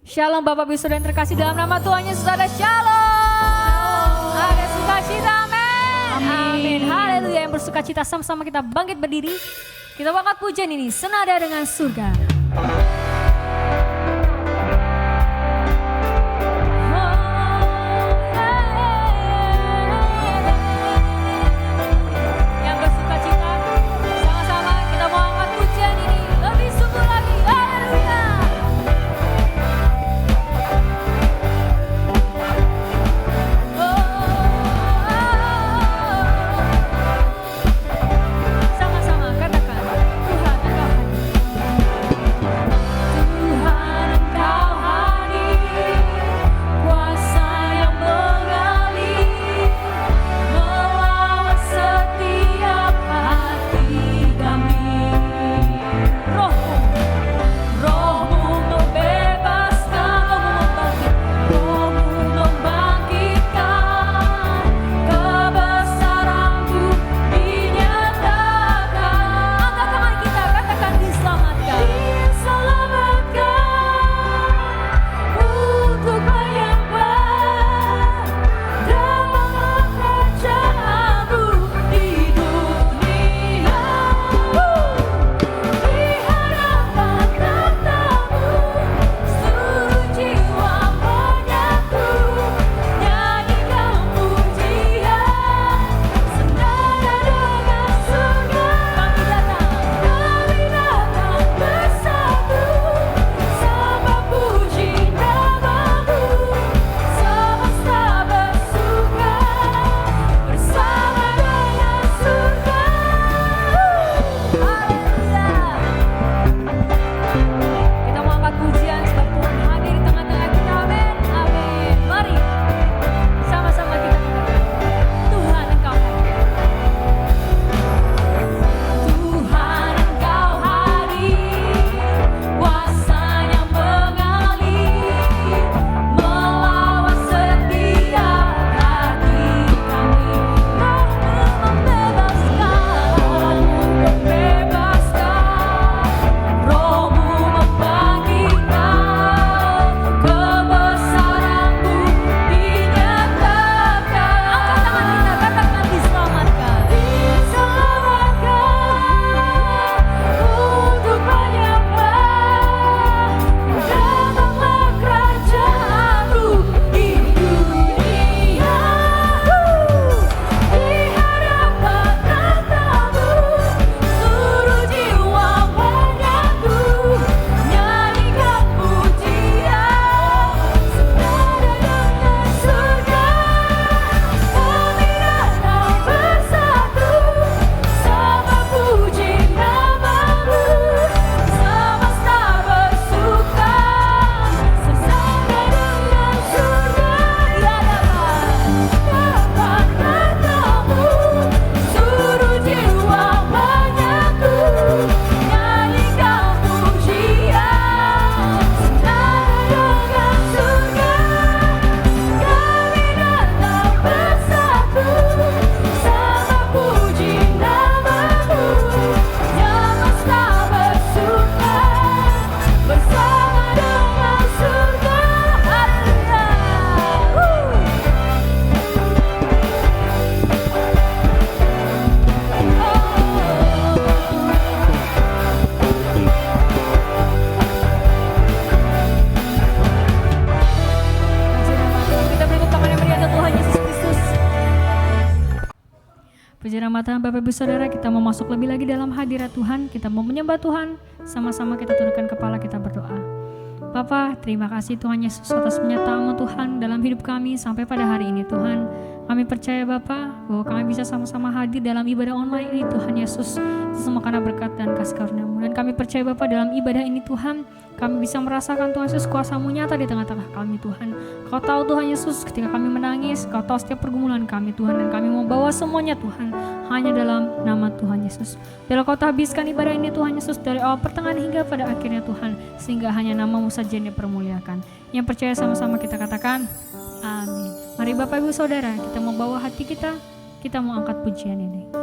Shalom Bapak Ibu Saudara yang terkasih dalam nama Tuhan Yesus, ada shalom. Ada sukacita, amin. Amin. Haleluya. Yang bersukacita sama-sama kita bangkit berdiri. Kita angkat pujian ini senada dengan surga. Bapak Ibu Saudara, kita mau masuk lebih lagi dalam hadirat Tuhan. Kita mau menyembah Tuhan. Sama-sama kita tundukkan kepala, kita berdoa. Bapa, terima kasih Tuhan Yesus atas penyertaan-Mu Tuhan dalam hidup kami sampai pada hari ini Tuhan. Kami percaya Bapa bahwa kami bisa sama-sama hadir dalam ibadah online ini Tuhan Yesus. Itu semua karena berkat dan kasih karunia-Mu. Dan kami percaya Bapa dalam ibadah ini Tuhan, kami bisa merasakan Tuhan Yesus kuasa-Mu nyata di tengah-tengah kami Tuhan. Kau tahu Tuhan Yesus ketika kami menangis, Kau tahu setiap pergumulan kami Tuhan. Dan kami mau bawa semuanya Tuhan hanya dalam nama Tuhan Yesus. Biarlah Kau habiskan ibadah ini Tuhan Yesus dari awal pertengahan hingga pada akhirnya Tuhan. Sehingga hanya nama-Mu saja yang dipermuliakan. Yang percaya sama-sama kita katakan amin. Mari Bapak Ibu Saudara, kita mau bawa hati kita mau angkat pujian ini.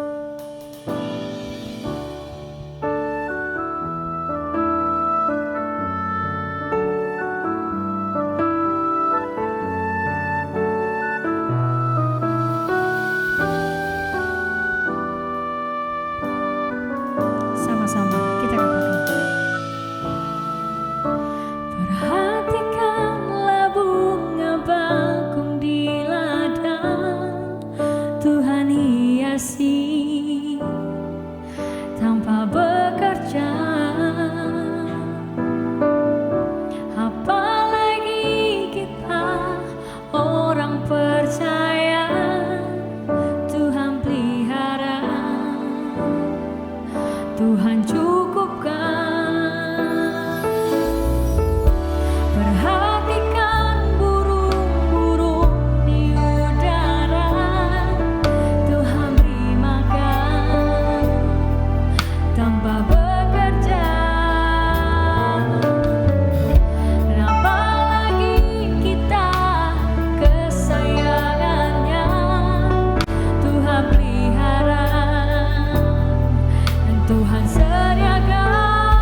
Tuhan cukupkan. Perhatikan burung-burung di udara, Tuhan beri makan tanpa bekerja. Dan apalagi kita kesayangannya, Tuhan pelihara dan Tuhan sediakan.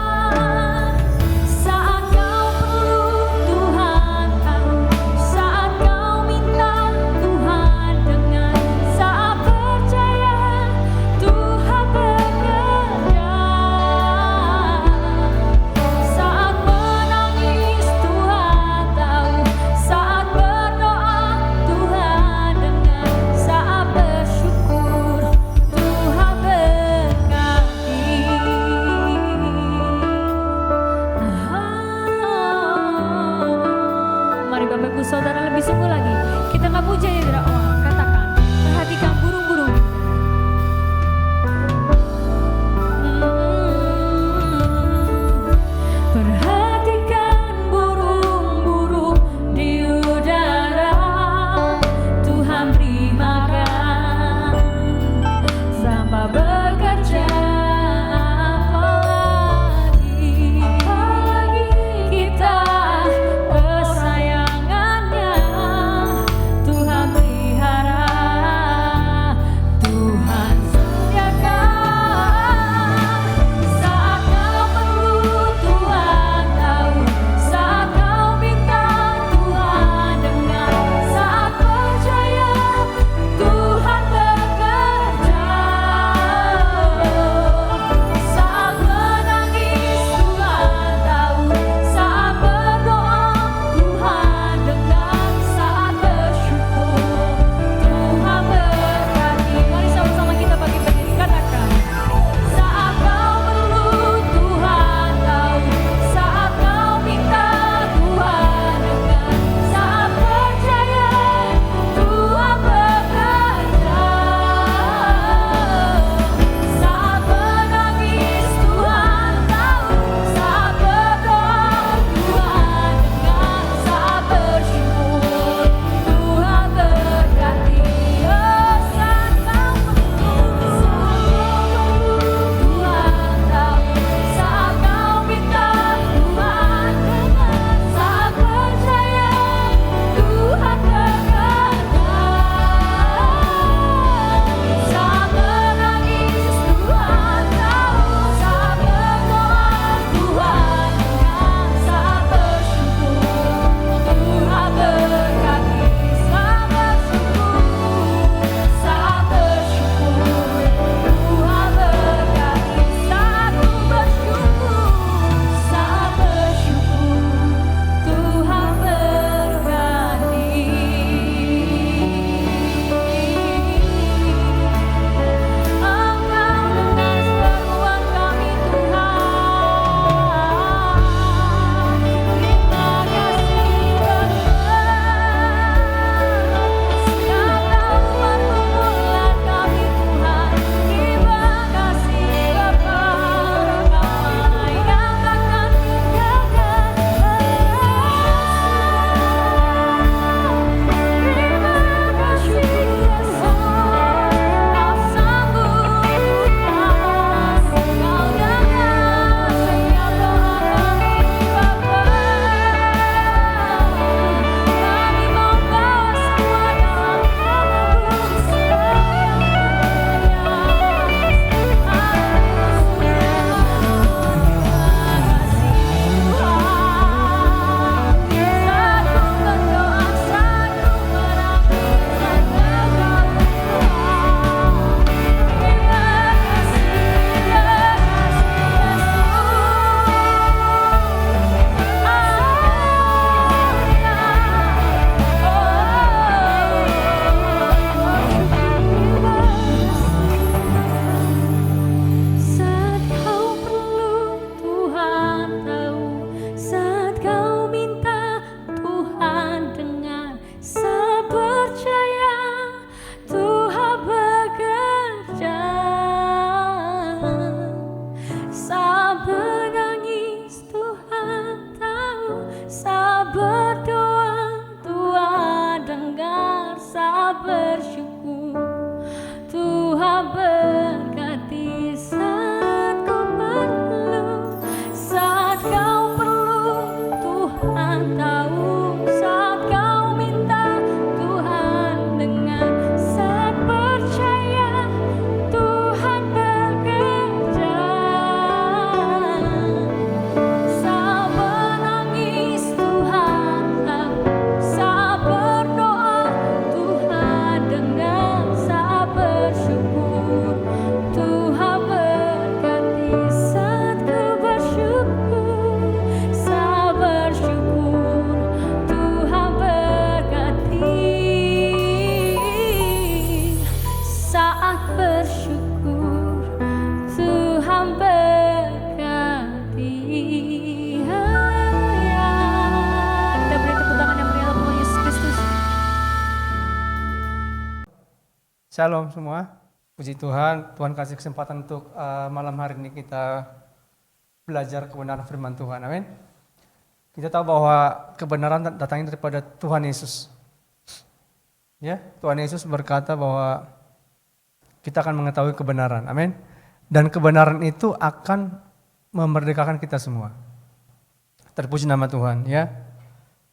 Shalom semua, puji Tuhan, Tuhan kasih kesempatan untuk malam hari ini kita belajar kebenaran firman Tuhan, amin. Kita tahu bahwa kebenaran datangnya daripada Tuhan Yesus. Ya, Tuhan Yesus berkata bahwa kita akan mengetahui kebenaran, amin. Dan kebenaran itu akan memerdekakan kita semua. Terpuji nama Tuhan, ya.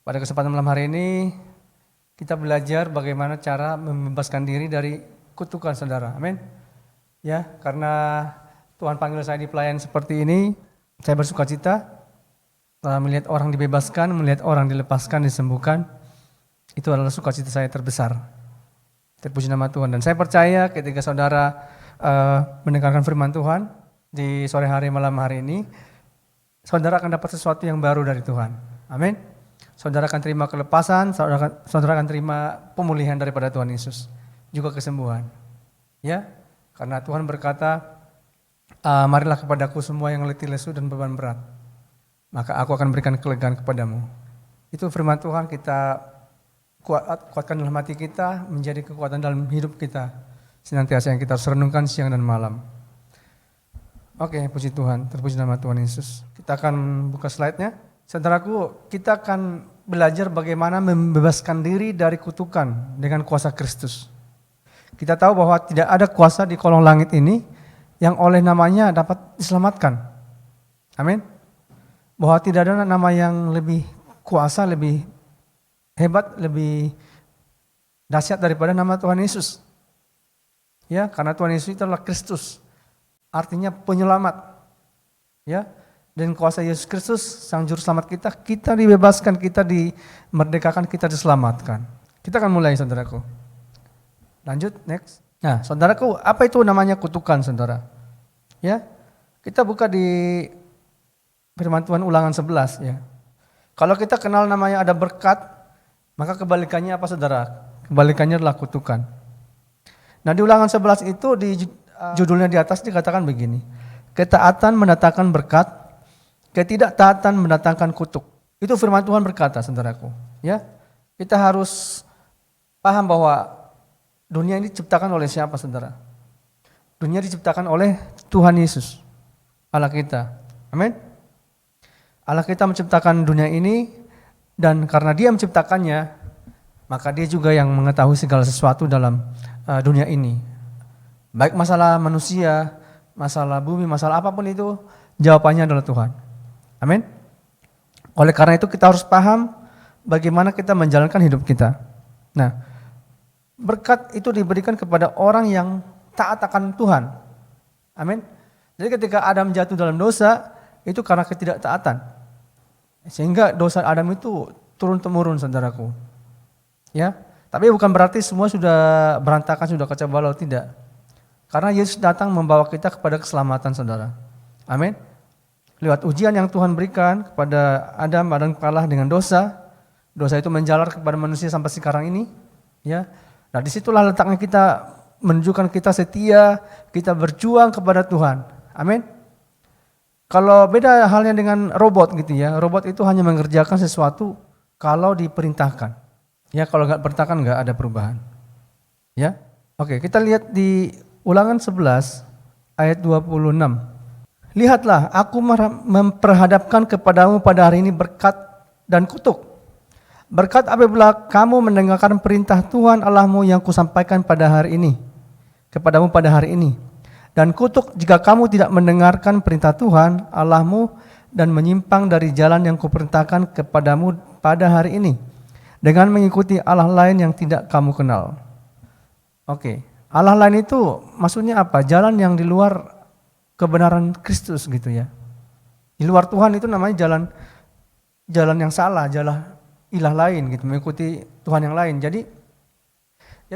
Pada kesempatan malam hari ini kita belajar bagaimana cara membebaskan diri dari kutukan saudara, amin. Ya, karena Tuhan panggil saya di pelayanan seperti ini, saya bersuka cita melihat orang dibebaskan, melihat orang dilepaskan, disembuhkan. Itu adalah sukacita saya terbesar. Terpuji nama Tuhan. Dan saya percaya ketika saudara mendengarkan firman Tuhan di sore hari malam hari ini, saudara akan dapat sesuatu yang baru dari Tuhan, amin. Saudara akan terima kelepasan, saudara akan terima pemulihan daripada Tuhan Yesus, juga kesembuhan. Ya, karena Tuhan berkata, marilah kepadaku semua yang letih lesu dan beban berat, maka aku akan berikan kelegaan kepadamu. Itu firman Tuhan, kita kuatkan dalam hati kita, menjadi kekuatan dalam hidup kita, senantiasa yang kita harus renungkan siang dan malam. Oke, puji Tuhan, terpuji nama Tuhan Yesus. Kita akan buka slide-nya. Saudaraku, kita akan belajar bagaimana membebaskan diri dari kutukan dengan kuasa Kristus. Kita tahu bahwa tidak ada kuasa di kolong langit ini yang oleh namanya dapat diselamatkan. Amin. Bahwa tidak ada nama yang lebih kuasa, lebih hebat, lebih dahsyat daripada nama Tuhan Yesus. Ya, karena Tuhan Yesus itu adalah Kristus. Artinya penyelamat. Ya. Dan kuasa Yesus Kristus, Sang Juru Selamat kita dibebaskan, kita dimerdekakan, kita diselamatkan. Kita akan mulai, saudaraku. Lanjut, next. Nah, saudaraku, apa itu namanya kutukan, saudara? Ya, kita buka di firman Tuhan Ulangan 11, ya. Kalau kita kenal namanya ada berkat, maka kebalikannya apa, saudara? Kebalikannya adalah kutukan. Nah, di Ulangan 11 itu di judulnya di atas dikatakan begini: ketaatan mendatangkan berkat, ketidaktaatan mendatangkan kutuk. Itu firman Tuhan berkata, saudaraku. Ya, kita harus paham bahwa dunia ini diciptakan oleh siapa, saudara? Dunia diciptakan oleh Tuhan Yesus, Allah kita. Amin. Allah kita menciptakan dunia ini, dan karena Dia menciptakannya, maka Dia juga yang mengetahui segala sesuatu dalam dunia ini. Baik masalah manusia, masalah bumi, masalah apapun itu, jawabannya adalah Tuhan. Amin. Oleh karena itu kita harus paham bagaimana kita menjalankan hidup kita. Nah, berkat itu diberikan kepada orang yang taat akan Tuhan. Amin. Jadi ketika Adam jatuh dalam dosa, itu karena ketidaktaatan. Sehingga dosa Adam itu turun-temurun, saudaraku. Ya, tapi bukan berarti semua sudah berantakan, sudah kacau balau, tidak. Karena Yesus datang membawa kita kepada keselamatan, saudara. Amin. Lewat ujian yang Tuhan berikan kepada Adam kalah dengan dosa. Dosa itu menjalar kepada manusia sampai sekarang ini. Ya, nah disitulah letaknya kita menunjukkan kita setia, kita berjuang kepada Tuhan. Amin. Kalau beda halnya dengan robot gitu ya, robot itu hanya mengerjakan sesuatu kalau diperintahkan. Ya, kalau nggak perintahkan nggak ada perubahan. Ya, oke, kita lihat di Ulangan 11 ayat 26. Lihatlah, aku memperhadapkan kepadamu pada hari ini berkat dan kutuk. Berkat apabila kamu mendengarkan perintah Tuhan Allahmu yang kusampaikan pada hari ini, kepadamu pada hari ini. Dan kutuk jika kamu tidak mendengarkan perintah Tuhan Allahmu dan menyimpang dari jalan yang kuperintahkan kepadamu pada hari ini, dengan mengikuti Allah lain yang tidak kamu kenal. Oke, Allah lain itu maksudnya apa? Jalan yang di luar kebenaran Kristus gitu ya. Di luar Tuhan itu namanya jalan yang salah, jalan ilah lain gitu, mengikuti Tuhan yang lain. Jadi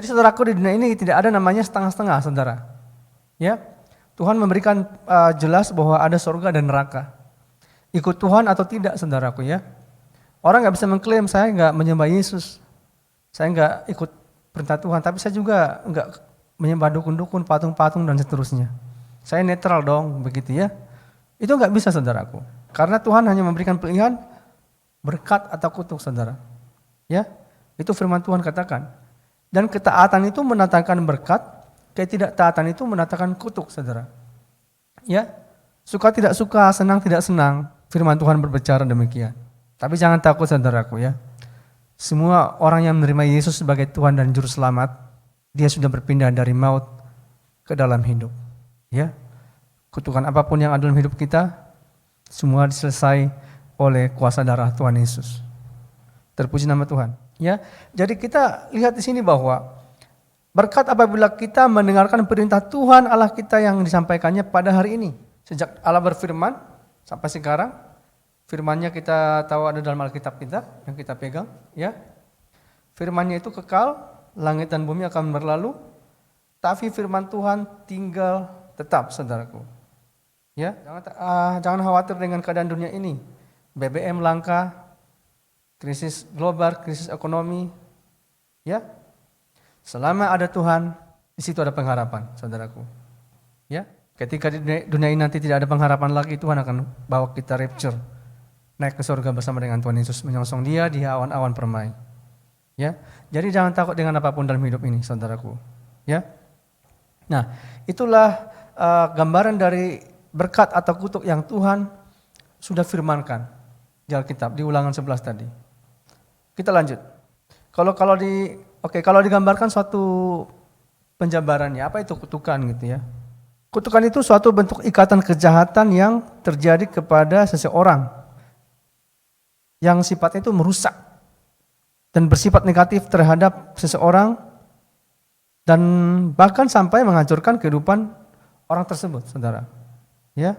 saudaraku, di dunia ini tidak ada namanya setengah-setengah, saudara. Ya, Tuhan memberikan jelas bahwa ada surga dan neraka. Ikut Tuhan atau tidak, saudaraku ya. Orang nggak bisa mengklaim saya nggak menyembah Yesus, saya nggak ikut perintah Tuhan, tapi saya juga nggak menyembah dukun-dukun, patung-patung dan seterusnya. Saya netral dong, begitu ya. Itu nggak bisa, saudaraku. Karena Tuhan hanya memberikan pilihan berkat atau kutuk, saudara. Ya, itu firman Tuhan katakan. Dan ketaatan itu mendatangkan berkat, ketidaktaatan itu mendatangkan kutuk, saudara. Ya, suka tidak suka, senang tidak senang, firman Tuhan berbicara demikian. Tapi jangan takut, saudaraku ya. Semua orang yang menerima Yesus sebagai Tuhan dan Juru Selamat, dia sudah berpindah dari maut ke dalam hidup. Ya, kutukan apapun yang ada dalam hidup kita, semua diselesai oleh kuasa darah Tuhan Yesus. Terpuji nama Tuhan. Ya, jadi kita lihat di sini bahwa berkat apabila kita mendengarkan perintah Tuhan Allah kita yang disampaikannya pada hari ini. Sejak Allah berfirman sampai sekarang, firman-Nya kita tahu ada dalam Alkitab kita yang kita pegang, ya. Firman-Nya itu kekal, langit dan bumi akan berlalu, tapi firman Tuhan tinggal tetap, saudaraku. Ya, jangan khawatir dengan keadaan dunia ini. BBM langka, krisis global, krisis ekonomi, ya. Selama ada Tuhan, di situ ada pengharapan, saudaraku. Ya, ketika di dunia ini nanti tidak ada pengharapan lagi, Tuhan akan bawa kita rapture, naik ke surga bersama dengan Tuhan Yesus, menyongsong Dia di awan-awan permai. Ya, jadi jangan takut dengan apapun dalam hidup ini, saudaraku. Ya, nah itulah gambaran dari berkat atau kutuk yang Tuhan sudah firmankan di Alkitab, di Ulangan 11 tadi. Kita lanjut. Kalau digambarkan suatu penjabarannya, apa itu kutukan gitu ya? Kutukan itu suatu bentuk ikatan kejahatan yang terjadi kepada seseorang yang sifatnya itu merusak dan bersifat negatif terhadap seseorang dan bahkan sampai menghancurkan kehidupan orang tersebut, saudara. Ya.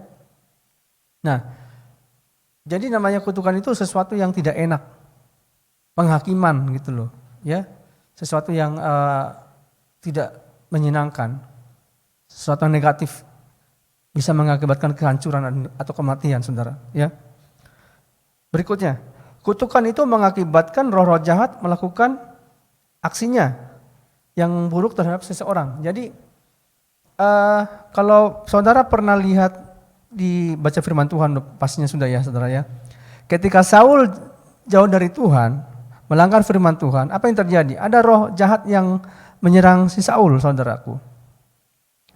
Nah, jadi namanya kutukan itu sesuatu yang tidak enak, penghakiman gitu loh, ya, sesuatu yang tidak menyenangkan, sesuatu yang negatif, bisa mengakibatkan kehancuran atau kematian, saudara. Ya. Berikutnya, kutukan itu mengakibatkan roh-roh jahat melakukan aksinya yang buruk terhadap seseorang. Jadi kalau saudara pernah lihat dibaca firman Tuhan, pastinya sudah ya, saudara ya. Ketika Saul jauh dari Tuhan, melanggar firman Tuhan, apa yang terjadi? Ada roh jahat yang menyerang si Saul, saudaraku.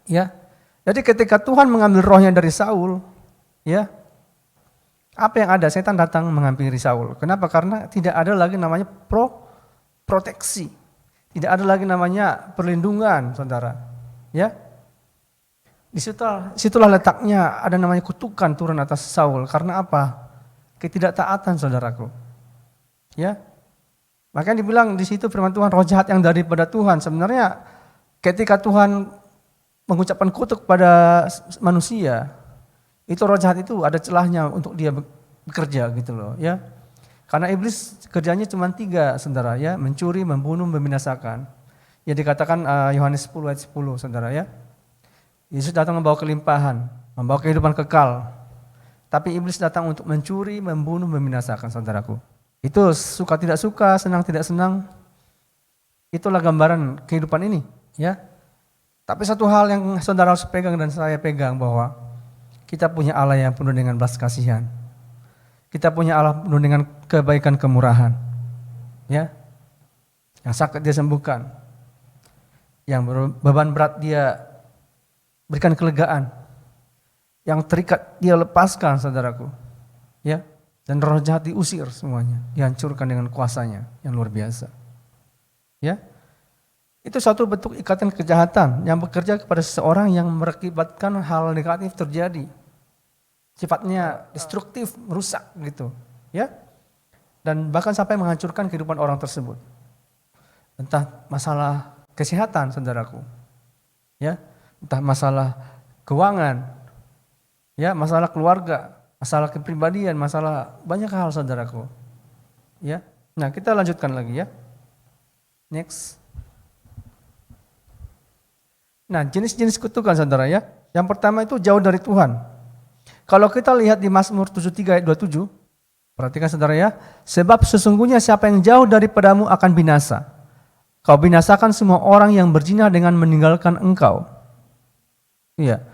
Ya. Jadi ketika Tuhan mengambil rohnya dari Saul, ya, apa yang ada? Setan datang menghampiri Saul. Kenapa? Karena tidak ada lagi namanya proteksi. Tidak ada lagi namanya perlindungan, saudara. Ya. Disitulah letaknya ada namanya kutukan turun atas Saul. Karena apa? Ketidaktaatan, saudaraku. Ya. Makanya dibilang di situ firman Tuhan, roh jahat yang daripada Tuhan. Sebenarnya ketika Tuhan mengucapkan kutuk pada manusia, itu roh jahat itu ada celahnya untuk dia bekerja gitu loh, ya. Karena iblis kerjanya cuma 3, saudara ya, mencuri, membunuh, membinasakan. Ya dikatakan Yohanes 10 ayat 10, saudara ya. Yesus datang membawa kelimpahan, membawa kehidupan kekal. Tapi iblis datang untuk mencuri, membunuh, membinasakan, saudaraku. Itu suka tidak suka, senang tidak senang. Itulah gambaran kehidupan ini, ya. Tapi satu hal yang saudara harus pegang dan saya pegang bahwa kita punya Allah yang penuh dengan belas kasihan. Kita punya Allah penuh dengan kebaikan kemurahan. Ya. Yang sakit dia sembuhkan. Yang beban berat dia berikan kelegaan. Yang terikat dia lepaskan, saudaraku. Ya. Dan roh jahat diusir semuanya, dihancurkan dengan kuasanya yang luar biasa. Ya. Itu satu bentuk ikatan kejahatan yang bekerja kepada seseorang yang mengakibatkan hal negatif terjadi. Sifatnya destruktif, merusak gitu, ya. Dan bahkan sampai menghancurkan kehidupan orang tersebut. Entah masalah kesehatan, saudaraku. Ya, entah masalah keuangan, ya, masalah keluarga, masalah kepribadian, masalah banyak hal, saudaraku. Ya. Nah, kita lanjutkan lagi ya. Next. Nah, jenis-jenis kutukan, saudara ya. Yang pertama itu jauh dari Tuhan. Kalau kita lihat di Mazmur 73 ayat 27, perhatikan saudara ya. Sebab sesungguhnya siapa yang jauh daripadamu akan binasa. Kau binasakan semua orang yang berzina dengan meninggalkan engkau. Iya.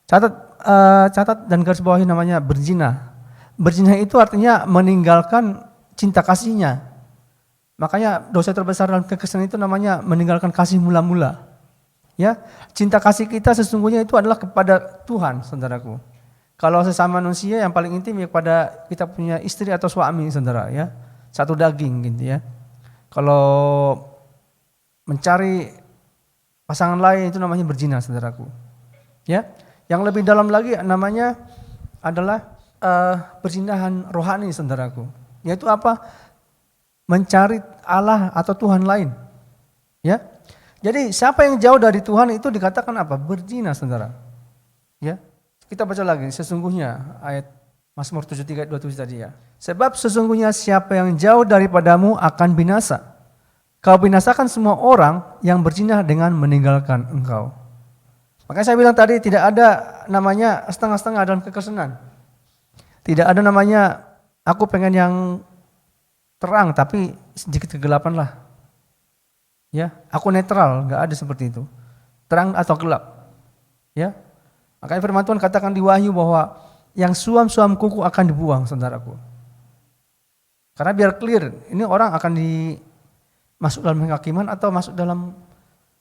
Catat dan garis bawahi namanya berzina. Berzina itu artinya meninggalkan cinta kasihnya. Makanya dosa terbesar dalam kekristenan itu namanya meninggalkan kasih mula-mula. Ya, cinta kasih kita sesungguhnya itu adalah kepada Tuhan, saudaraku. Kalau sesama manusia yang paling intim ya kepada kita punya istri atau suami, saudara ya. Satu daging gitu ya. Kalau mencari pasangan lain itu namanya berzina, saudaraku. Ya, yang lebih dalam lagi namanya adalah perzinahan rohani, saudaraku. Yaitu apa? Mencari Allah atau Tuhan lain. Ya. Jadi siapa yang jauh dari Tuhan itu dikatakan apa? Berzina, saudara. Ya. Kita baca lagi, sesungguhnya ayat Mazmur 73 ayat 27 tadi ya. Sebab sesungguhnya siapa yang jauh daripadamu akan binasa. Kau binasakan semua orang yang berzina dengan meninggalkan engkau. Makanya saya bilang tadi tidak ada namanya setengah-setengah dalam kekristenan. Tidak ada namanya aku pengen yang terang tapi sedikit kegelapan lah. Ya, aku netral, nggak ada seperti itu. Terang atau gelap. Ya. Makanya firman Tuhan katakan di Wahyu bahwa yang suam-suam kuku akan dibuang, saudaraku. Karena biar clear, ini orang akan masuk dalam penghakiman atau masuk dalam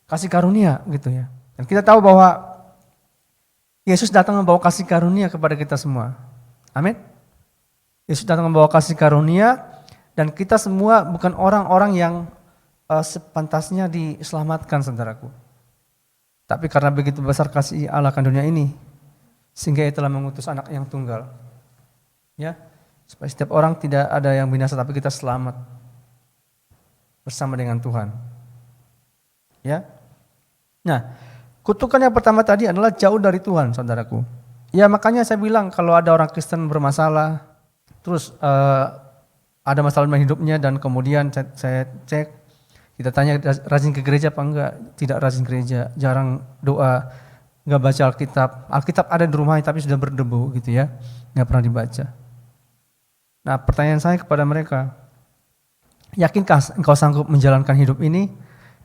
kasih karunia gitu ya. Dan kita tahu bahwa Yesus datang membawa kasih karunia kepada kita semua. Amin. Yesus datang membawa kasih karunia dan kita semua bukan orang-orang yang sepantasnya diselamatkan, saudaraku. Tapi karena begitu besar kasih Allah akan dunia ini, sehingga Ia telah mengutus anak yang tunggal. Ya, supaya setiap orang tidak ada yang binasa tapi kita selamat bersama dengan Tuhan. Ya. Nah, kutukan yang pertama tadi adalah jauh dari Tuhan, saudaraku. Ya, makanya saya bilang kalau ada orang Kristen bermasalah, terus ada masalah dalam hidupnya dan kemudian saya cek, kita tanya rajin ke gereja apa enggak? Tidak rajin gereja, jarang doa, enggak baca Alkitab. Alkitab ada di rumahnya tapi sudah berdebu gitu ya, enggak pernah dibaca. Nah, pertanyaan saya kepada mereka, yakinkah engkau sanggup menjalankan hidup ini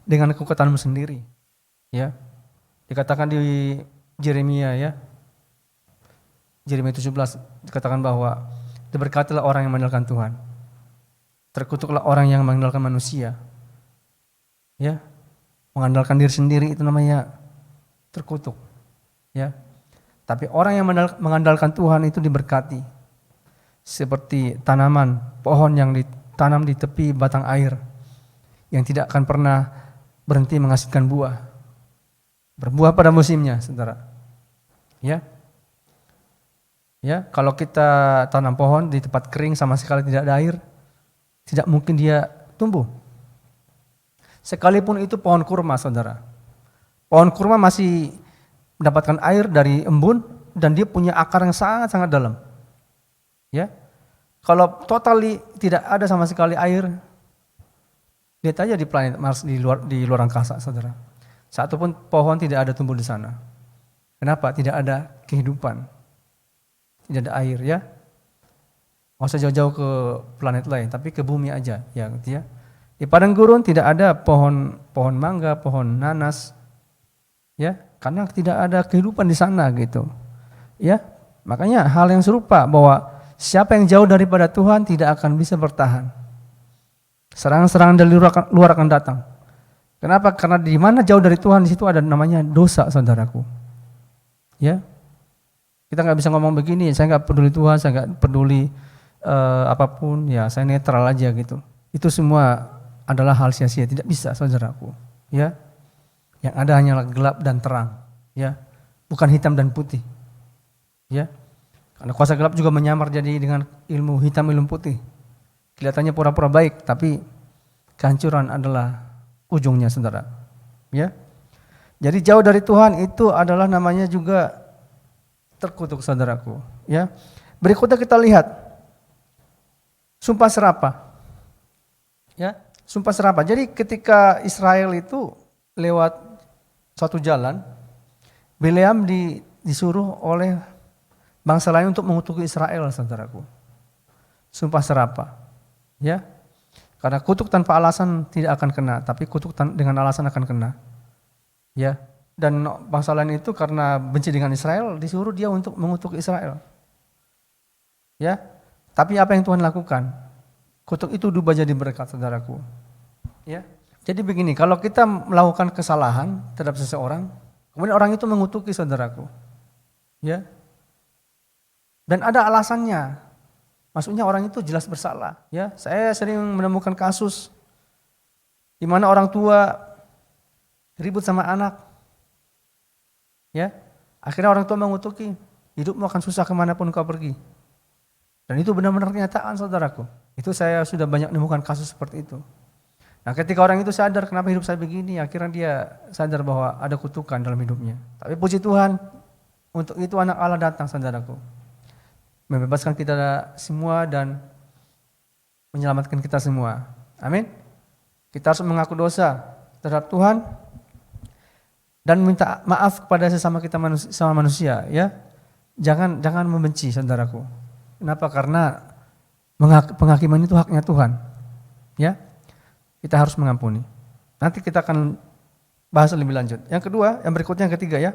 dengan kekuatanmu sendiri? Ya, dikatakan di Yeremia ya, Yeremia 17 dikatakan bahwa diberkatilah orang yang mengandalkan Tuhan, terkutuklah orang yang mengandalkan manusia. Ya, mengandalkan diri sendiri itu namanya terkutuk. Ya, tapi orang yang mengandalkan Tuhan itu diberkati, seperti tanaman pohon yang ditanam di tepi batang air, yang tidak akan pernah berhenti menghasilkan buah, berbuah pada musimnya, saudara. Ya, ya, kalau kita tanam pohon di tempat kering sama sekali tidak ada air, tidak mungkin dia tumbuh. Sekalipun itu pohon kurma, saudara. Pohon kurma masih mendapatkan air dari embun dan dia punya akar yang sangat-sangat dalam. Ya, kalau totally tidak ada sama sekali air, lihat aja di planet Mars di luar angkasa, saudara. Satu pun pohon tidak ada tumbuh di sana. Kenapa? Tidak ada kehidupan, tidak ada air ya. Nggak usah jauh-jauh ke planet lain, tapi ke bumi aja, ya, gitu ya. Di padang gurun tidak ada pohon mangga, pohon nanas, ya, karena tidak ada kehidupan di sana gitu, ya. Makanya hal yang serupa bahwa siapa yang jauh daripada Tuhan tidak akan bisa bertahan. Serangan-serangan dari luar akan datang. Kenapa? Karena di mana jauh dari Tuhan di situ ada namanya dosa, saudaraku. Ya, kita nggak bisa ngomong begini, saya nggak peduli Tuhan, saya nggak peduli apapun, ya saya netral aja gitu. Itu semua adalah hal sia-sia, tidak bisa, saudaraku. Ya, yang ada hanyalah gelap dan terang, ya, bukan hitam dan putih. Ya, karena kuasa gelap juga menyamar jadi dengan ilmu hitam, ilmu putih. Kelihatannya pura-pura baik, tapi kehancuran adalah ujungnya, saudara. Ya, jadi jauh dari Tuhan itu adalah namanya juga terkutuk, saudaraku. Ya, berikutnya kita lihat sumpah serapah. Ya, sumpah serapah. Jadi ketika Israel itu lewat suatu jalan, Bileam disuruh oleh bangsa lain untuk mengutuki Israel, saudaraku. Sumpah serapah. Ya, karena kutuk tanpa alasan tidak akan kena, tapi kutuk dengan alasan akan kena. Ya, dan bangsa lain itu karena benci dengan Israel disuruh dia untuk mengutuk Israel. Ya, tapi apa yang Tuhan lakukan? Kutuk itu berubah jadi berkat, saudaraku. Ya, Jadi begini, kalau kita melakukan kesalahan terhadap seseorang, kemudian orang itu mengutuki saudaraku, ya, dan ada alasannya, maksudnya orang itu jelas bersalah. Ya, saya sering menemukan kasus di mana orang tua ribut sama anak, ya, akhirnya orang tua mengutuki, hidupmu akan susah kemanapun kau pergi. Dan itu benar-benar kenyataan saudaraku. Itu saya sudah banyak menemukan kasus seperti itu. Nah, ketika orang itu sadar kenapa hidup saya begini, akhirnya dia sadar bahwa ada kutukan dalam hidupnya. Tapi puji Tuhan, untuk itu anak Allah datang saudaraku. Membebaskan kita semua dan menyelamatkan kita semua. Amin. Kita harus mengaku dosa terhadap Tuhan dan minta maaf kepada sesama kita manusia, ya. Jangan membenci saudaraku. Kenapa? Karena penghakiman itu haknya Tuhan. Ya. Kita harus mengampuni. Nanti kita akan bahas lebih lanjut. Yang kedua, yang berikutnya yang ketiga ya.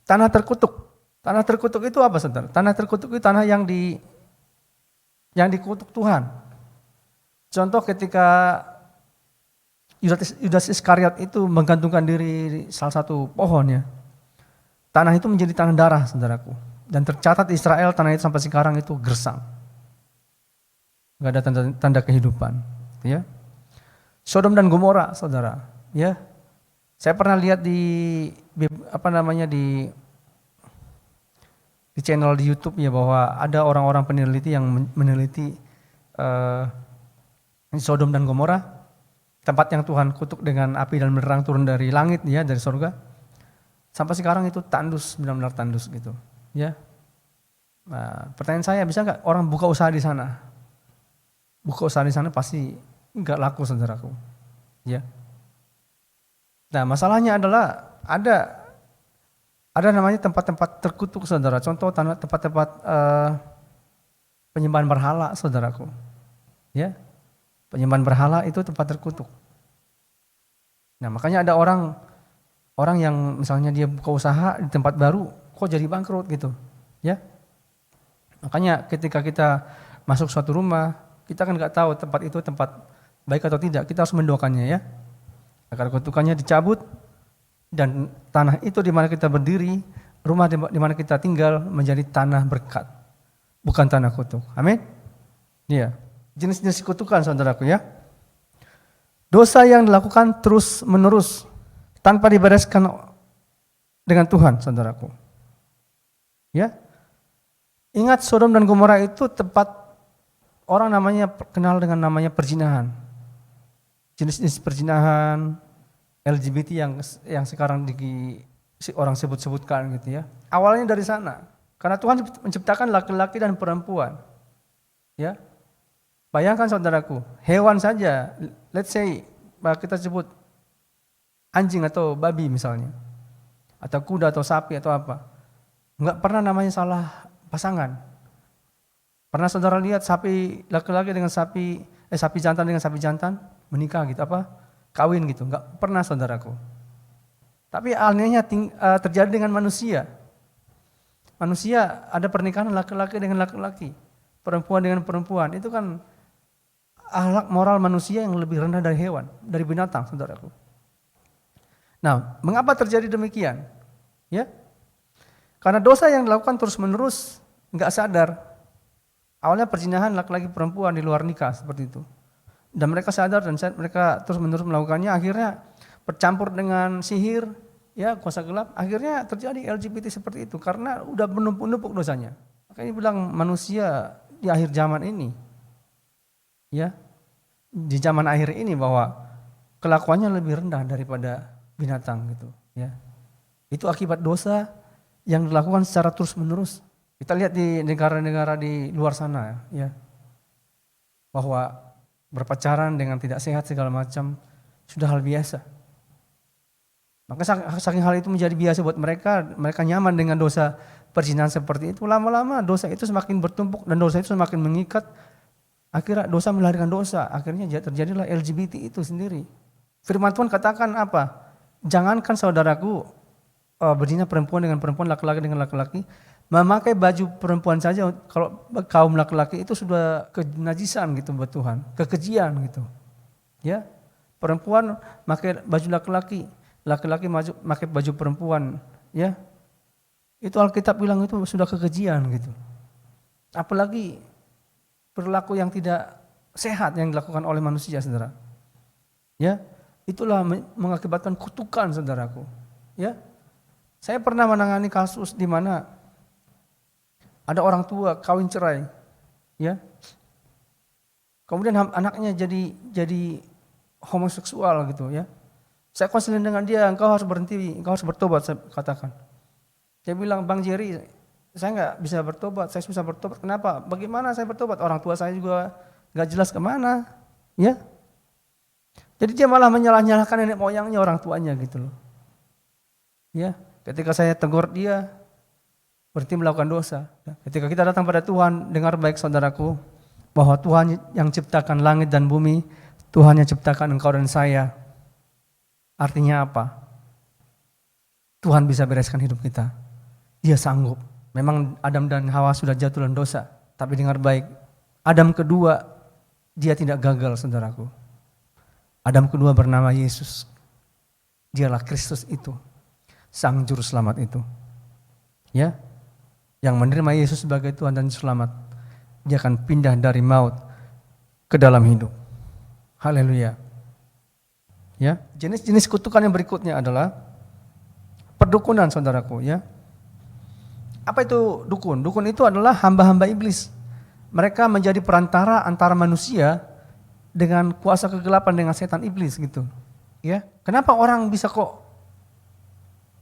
Tanah terkutuk. Tanah terkutuk itu apa saudara? Tanah terkutuk itu tanah yang dikutuk Tuhan. Contoh ketika Yudas Iskariot itu menggantungkan diri di salah satu pohon ya. Tanah itu menjadi tanah darah saudaraku. Dan tercatat di Israel tanah itu sampai sekarang itu gersang. Gak ada tanda kehidupan. Ya. Sodom dan Gomora saudara. Ya. Saya pernah lihat di channel di YouTube ya bahwa ada orang-orang peneliti yang meneliti Sodom dan Gomora, tempat yang Tuhan kutuk dengan api dan menerang turun dari langit ya, dari surga. Sampai sekarang itu tandus, benar-benar tandus gitu. Ya. Nah, pertanyaan saya, bisa nggak orang buka usaha di sana? Buka usaha di sana pasti nggak laku saudaraku. Ya. Nah, masalahnya adalah ada namanya tempat-tempat terkutuk saudara. Contoh tempat-tempat penyembahan berhala saudaraku. Ya. Penyembahan berhala itu tempat terkutuk. Nah, makanya ada orang yang misalnya dia buka usaha di tempat baru, kok jadi bangkrut gitu. Ya. Makanya ketika kita masuk suatu rumah, kita kan nggak tahu tempat itu tempat baik atau tidak. Kita harus mendoakannya ya. Agar kutukannya dicabut dan tanah itu di mana kita berdiri, rumah di mana kita tinggal menjadi tanah berkat, bukan tanah kutuk. Amin. Iya. Jenis-jenis kutukan saudaraku ya. Dosa yang dilakukan terus menerus tanpa dibereskan dengan Tuhan saudaraku. Ya. Ingat Sodom dan Gomora itu tempat orang namanya kenal dengan namanya perzinahan. Jenis-jenis perzinahan, LGBT yang sekarang orang sebut-sebutkan gitu ya. Awalnya dari sana. Karena Tuhan menciptakan laki-laki dan perempuan. Ya. Bayangkan saudaraku, hewan saja, let's say kita sebut anjing atau babi misalnya. Atau kuda atau sapi atau apa. Enggak pernah namanya salah pasangan. Pernah saudara lihat sapi laki-laki dengan sapi jantan dengan sapi jantan menikah gitu apa? Kawin gitu. Enggak pernah saudaraku. Tapi anehnya terjadi dengan manusia. Manusia ada pernikahan laki-laki dengan laki-laki, perempuan dengan perempuan. Itu kan akhlak moral manusia yang lebih rendah dari hewan, dari binatang, saudaraku. Nah, mengapa terjadi demikian? Ya, karena dosa yang dilakukan terus-menerus, nggak sadar. Awalnya perzinahan laki-laki perempuan di luar nikah seperti itu, dan mereka sadar dan mereka terus-menerus melakukannya. Akhirnya bercampur dengan sihir, ya kuasa gelap. Akhirnya terjadi LGBT seperti itu karena udah menumpuk-numpuk dosanya. Makanya bilang manusia di akhir zaman ini. Ya, di zaman akhir ini bahwa kelakuannya lebih rendah daripada binatang gitu. Ya, itu akibat dosa yang dilakukan secara terus menerus. Kita lihat di negara-negara di luar sana, ya, bahwa berpacaran dengan tidak sehat segala macam sudah hal biasa. Maka saking hal itu menjadi biasa buat mereka nyaman dengan dosa perzinahan seperti itu. Lama-lama dosa itu semakin bertumpuk dan dosa itu semakin mengikat. Akhirnya dosa melahirkan dosa, akhirnya terjadilah LGBT itu sendiri. Firman Tuhan katakan apa? Jangankan saudaraku berzina perempuan dengan perempuan, laki-laki dengan laki-laki, memakai baju perempuan saja kalau kaum laki-laki itu sudah kenajisan gitu buat Tuhan, kekejian gitu. Ya. Perempuan pakai baju laki-laki, laki-laki pakai baju perempuan, ya. Itu Alkitab bilang itu sudah kekejian gitu. Apalagi perilaku yang tidak sehat yang dilakukan oleh manusia, saudara. Ya, itulah mengakibatkan kutukan, saudaraku. Ya, saya pernah menangani kasus di mana ada orang tua kawin cerai, ya. Kemudian anaknya jadi homoseksual gitu, ya. Saya konseling dengan dia, engkau harus berhenti, engkau harus bertobat, saya katakan. Dia bilang, Bang Jerry, saya nggak bisa bertobat, saya susah bertobat. Kenapa? Bagaimana saya bertobat? Orang tua saya juga nggak jelas kemana, ya. Jadi dia malah menyalah-nyalahkan nenek moyangnya, orang tuanya gitu loh. Ya, ketika saya tegur dia, berarti melakukan dosa. Ketika kita datang pada Tuhan, dengar baik saudaraku, bahwa Tuhan yang ciptakan langit dan bumi, Tuhan yang ciptakan engkau dan saya. Artinya apa? Tuhan bisa bereskan hidup kita. Dia sanggup. Memang Adam dan Hawa sudah jatuh dalam dosa. Tapi dengar baik, Adam kedua, dia tidak gagal, saudaraku. Adam kedua bernama Yesus. Dialah Kristus itu. Sang Juru Selamat itu. Ya, yang menerima Yesus sebagai Tuhan dan Juru Selamat, dia akan pindah dari maut ke dalam hidup. Haleluya. Ya, jenis-jenis kutukan yang berikutnya adalah perdukunan, saudaraku, ya. Apa itu dukun? Dukun itu adalah hamba-hamba iblis. Mereka menjadi perantara antara manusia dengan kuasa kegelapan, dengan setan iblis gitu. Ya, kenapa orang bisa kok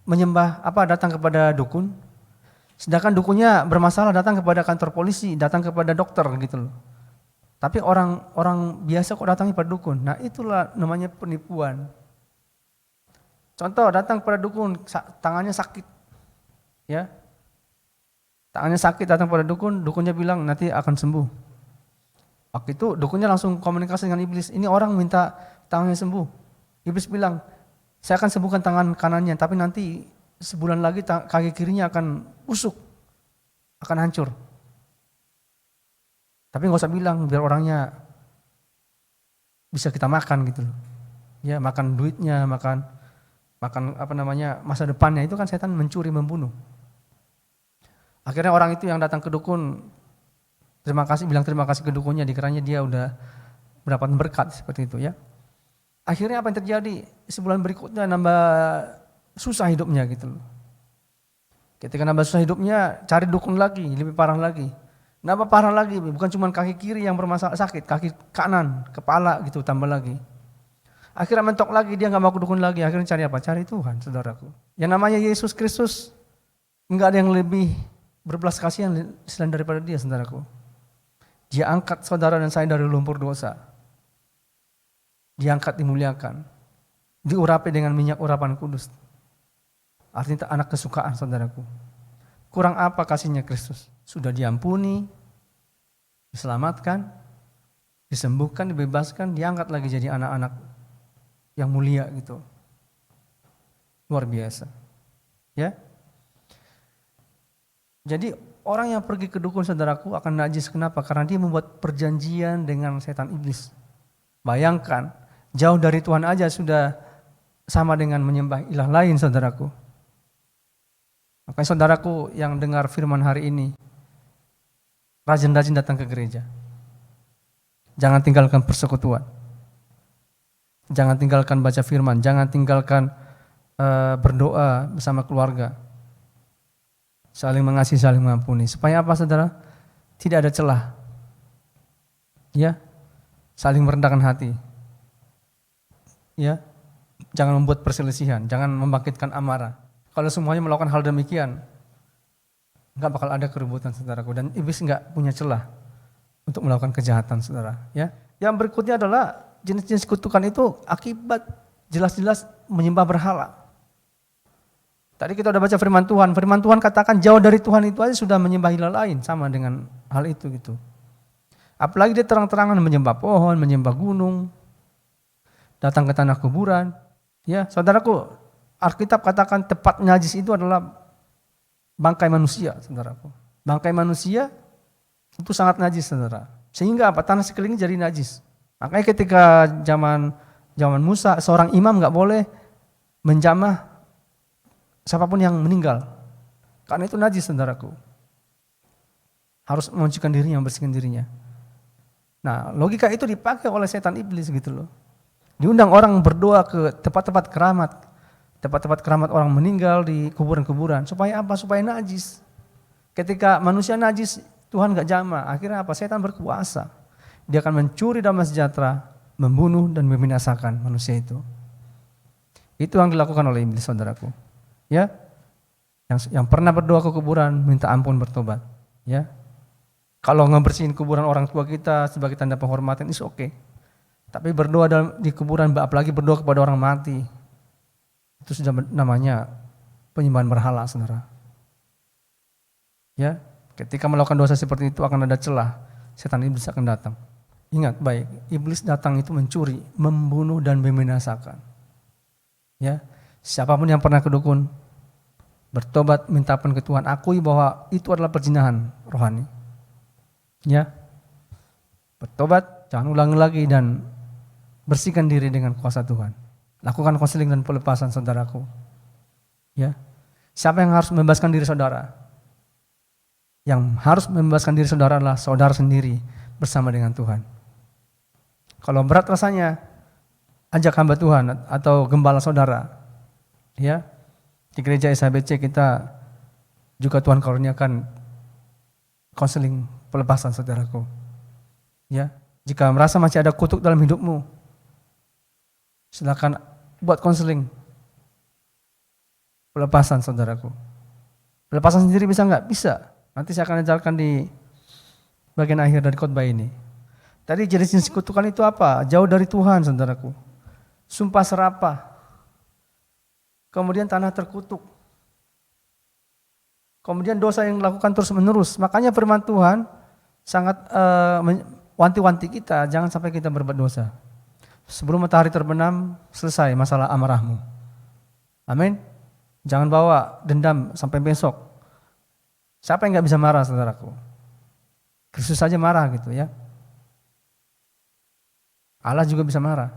menyembah datang kepada dukun? Sedangkan dukunnya bermasalah datang kepada kantor polisi, datang kepada dokter gitu loh. Tapi orang biasa kok datang kepada dukun. Nah, itulah namanya penipuan. Contoh, datang kepada dukun, tangannya sakit. Ya. Tangannya sakit, datang pada dukun, dukunnya bilang nanti akan sembuh. Waktu itu dukunnya langsung komunikasi dengan iblis. Ini orang minta tangannya sembuh. Iblis bilang, saya akan sembuhkan tangan kanannya, tapi nanti sebulan lagi kaki kirinya akan busuk, akan hancur. Tapi nggak usah bilang, biar orangnya bisa kita makan gitu loh. Ya, makan duitnya, makan masa depannya. Itu kan setan mencuri, membunuh. Akhirnya orang itu yang datang ke dukun bilang terima kasih ke dukunnya, dikiranya dia udah mendapat berkat seperti itu, ya. Akhirnya apa yang terjadi? Sebulan berikutnya nambah susah hidupnya gitu loh. Ketika nambah susah hidupnya, cari dukun lagi, lebih parah lagi. Nambah parah lagi, bukan cuma kaki kiri yang bermasalah sakit, kaki kanan, kepala gitu tambah lagi. Akhirnya mentok lagi, dia nggak mau ke dukun lagi. Akhirnya cari apa? Cari Tuhan, saudaraku. Yang namanya Yesus Kristus, nggak ada yang lebih berbelas kasihan selain daripada dia, saudaraku. Dia angkat saudara dan saya dari lumpur dosa. Diangkat, dimuliakan. Diurapi dengan minyak urapan kudus. Artinya anak kesukaan, saudaraku. Kurang apa kasihnya Kristus? Sudah diampuni, diselamatkan, disembuhkan, dibebaskan, diangkat lagi jadi anak-anak yang mulia gitu. Luar biasa. Ya. Jadi orang yang pergi ke dukun, saudaraku, akan najis. Kenapa? Karena dia membuat perjanjian dengan setan iblis. Bayangkan, jauh dari Tuhan aja sudah sama dengan menyembah ilah lain, saudaraku. Makanya saudaraku yang dengar firman hari ini, rajin-rajin datang ke gereja. Jangan tinggalkan persekutuan. Jangan tinggalkan baca firman. Jangan tinggalkan berdoa bersama keluarga. Saling mengasihi, saling mengampuni. Supaya apa, saudara? Tidak ada celah. Ya, saling merendahkan hati. Ya, jangan membuat perselisihan, jangan membangkitkan amarah. Kalau semuanya melakukan hal demikian, enggak bakal ada keributan, saudaraku. Dan iblis enggak punya celah untuk melakukan kejahatan, saudara. Ya, yang berikutnya adalah jenis-jenis kutukan itu akibat jelas-jelas menyembah berhala. Tadi kita udah baca firman Tuhan. Firman Tuhan katakan jauh dari Tuhan itu aja sudah menyembah ilah lain, sama dengan hal itu gitu. Apalagi dia terang-terangan menyembah pohon, menyembah gunung, datang ke tanah kuburan. Ya, saudaraku, Alkitab katakan tempat najis itu adalah bangkai manusia, saudaraku. Bangkai manusia itu sangat najis, saudara. Sehingga apa? Tanah sekeliling jadi najis. Makanya ketika zaman zaman Musa seorang imam nggak boleh menjamah siapapun yang meninggal. Karena itu najis, saudaraku. Harus mensucikan dirinya, membersihkan dirinya. Nah, logika itu dipakai oleh setan iblis gitu loh. Diundang orang berdoa ke tempat-tempat keramat orang meninggal di kuburan-kuburan. Supaya apa? Supaya najis. Ketika manusia najis, Tuhan gak jamah. Akhirnya apa? Setan berkuasa. Dia akan mencuri damai sejahtera, membunuh dan membinasakan manusia itu. Itu yang dilakukan oleh iblis, saudaraku. Ya, yang pernah berdoa ke kuburan, minta ampun, bertobat. Ya, kalau ngebersihin kuburan orang tua kita sebagai tanda penghormatan, itu oke. Tapi berdoa di kuburan, apalagi berdoa kepada orang mati, itu sudah namanya penyembahan berhala, saudara. Ya, ketika melakukan dosa seperti itu akan ada celah, setan iblis akan datang. Ingat baik, iblis datang itu mencuri, membunuh dan membinasakan. Ya, siapapun yang pernah ke dukun, bertobat, minta ampun ke Tuhan, akui bahwa itu adalah perzinahan rohani. Ya, bertobat, jangan ulangi lagi dan bersihkan diri dengan kuasa Tuhan. Lakukan konseling dan pelepasan, saudaraku. Ya, siapa yang harus membebaskan diri saudara? Yang harus membebaskan diri saudara adalah saudara sendiri bersama dengan Tuhan. Kalau berat rasanya, ajak hamba Tuhan atau gembala saudara. Ya, di gereja SHBC kita juga Tuhan karuniakan konseling pelepasan, saudaraku. Ya, jika merasa masih ada kutuk dalam hidupmu, silakan buat konseling pelepasan, saudaraku. Pelepasan sendiri bisa nggak? Bisa. Nanti saya akan ajarkan di bagian akhir dari khotbah ini. Tadi jenis-jenis kutukan itu apa? Jauh dari Tuhan, saudaraku. Sumpah serapah. Kemudian tanah terkutuk. Kemudian dosa yang dilakukan terus menerus. Makanya firman Tuhan sangat wanti-wanti kita, jangan sampai kita berbuat dosa. Sebelum matahari terbenam, selesai masalah amarahmu. Amin. Jangan bawa dendam sampai besok. Siapa yang gak bisa marah, saudaraku? Kristus saja marah gitu ya. Allah juga bisa marah.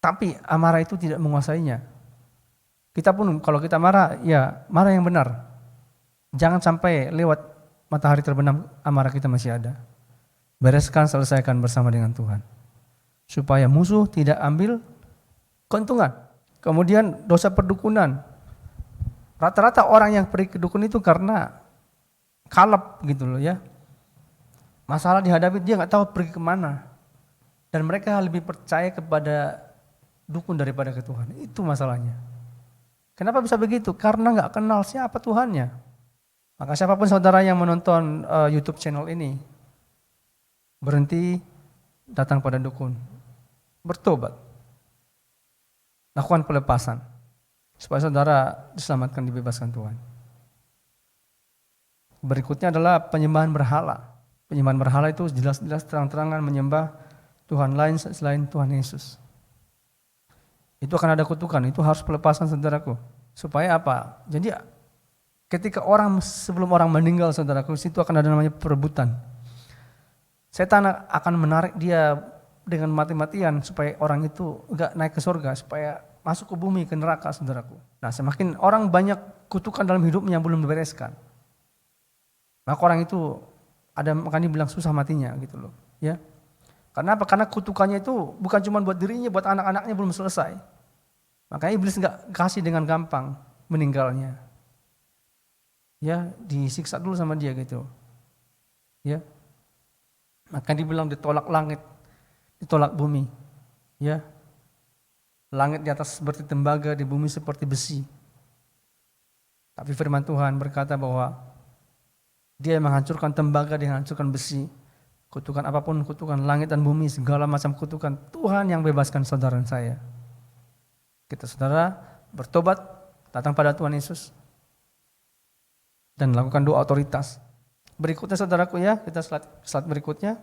Tapi amarah itu tidak menguasainya. Kita pun kalau kita marah, ya marah yang benar. Jangan sampai lewat matahari terbenam amarah kita masih ada. Bereskan, selesaikan bersama dengan Tuhan. Supaya musuh tidak ambil keuntungan. Kemudian dosa perdukunan. Rata-rata orang yang pergi ke dukun itu karena kalap gitu loh ya. Masalah dihadapi dia gak tahu pergi kemana. Dan mereka lebih percaya kepada dukun daripada ke Tuhan. Itu masalahnya. Kenapa bisa begitu? Karena gak kenal siapa Tuhannya. Maka siapapun saudara yang menonton YouTube channel ini, berhenti datang pada dukun. Bertobat. Lakukan pelepasan. Supaya saudara diselamatkan, dibebaskan Tuhan. Berikutnya adalah penyembahan berhala. Penyembahan berhala itu jelas-jelas terang-terangan menyembah Tuhan lain selain Tuhan Yesus. Itu akan ada kutukan, itu harus pelepasan, saudaraku. Supaya apa? Jadi ketika sebelum orang meninggal, saudaraku, situ akan ada namanya perebutan. Setan akan menarik dia dengan mati-matian supaya orang itu enggak naik ke surga, supaya masuk ke bumi, ke neraka, saudaraku. Nah, semakin orang banyak kutukan dalam hidupnya yang belum dibereskan, maka orang itu makanya dibilang susah matinya gitu loh, ya. Karena apa? Karena kutukannya itu bukan cuma buat dirinya, buat anak-anaknya belum selesai. Makanya iblis enggak kasih dengan gampang meninggalnya. Ya, disiksa dulu sama dia gitu. Ya. Maka dibilang ditolak langit, ditolak bumi. Ya. Langit di atas seperti tembaga, di bumi seperti besi. Tapi firman Tuhan berkata bahwa Dia yang menghancurkan tembaga, Dia yang menghancurkan besi. Kutukan apapun, kutukan langit dan bumi, segala macam kutukan, Tuhan yang bebaskan saudara dan saya. Kita saudara bertobat, datang pada Tuhan Yesus, dan lakukan doa otoritas. Berikutnya saudaraku ya, kita slide berikutnya.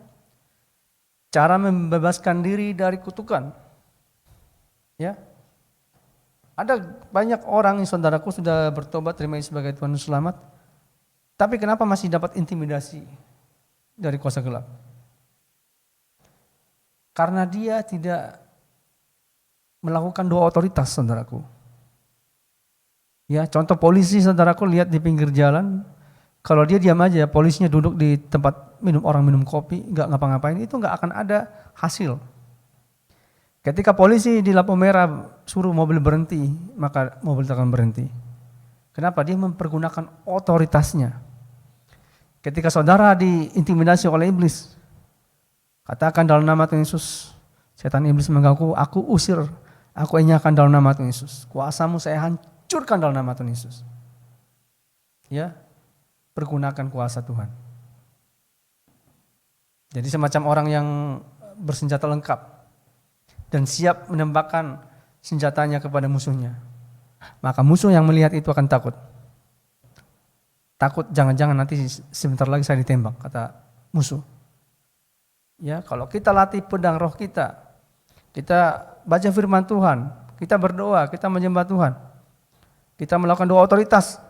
Cara membebaskan diri dari kutukan. Ya, ada banyak orang yang saudaraku sudah bertobat, terima Yesus sebagai Tuhan dan Selamat. Tapi kenapa masih dapat intimidasi dari kuasa gelap? Karena dia tidak melakukan doa otoritas, saudaraku. Ya, contoh polisi, saudaraku, lihat di pinggir jalan, kalau dia diam aja, polisinya duduk di tempat orang minum kopi, nggak ngapa-ngapain, itu nggak akan ada hasil. Ketika polisi di lampu merah suruh mobil berhenti, maka mobil akan berhenti. Kenapa? Dia mempergunakan otoritasnya. Ketika saudara diintimidasi oleh iblis, katakan dalam nama Tuhan Yesus, setan iblis mengganggu, aku usir, aku enyahkan dalam nama Tuhan Yesus. Kuasamu saya hancurkan dalam nama Tuhan Yesus. Ya, pergunakan kuasa Tuhan. Jadi semacam orang yang bersenjata lengkap dan siap menembakkan senjatanya kepada musuhnya. Maka musuh yang melihat itu akan takut. Takut jangan-jangan nanti sebentar lagi saya ditembak, kata musuh. Ya, kalau kita latih pedang roh kita baca firman Tuhan, kita berdoa, kita menyembah Tuhan, kita melakukan doa otoritas.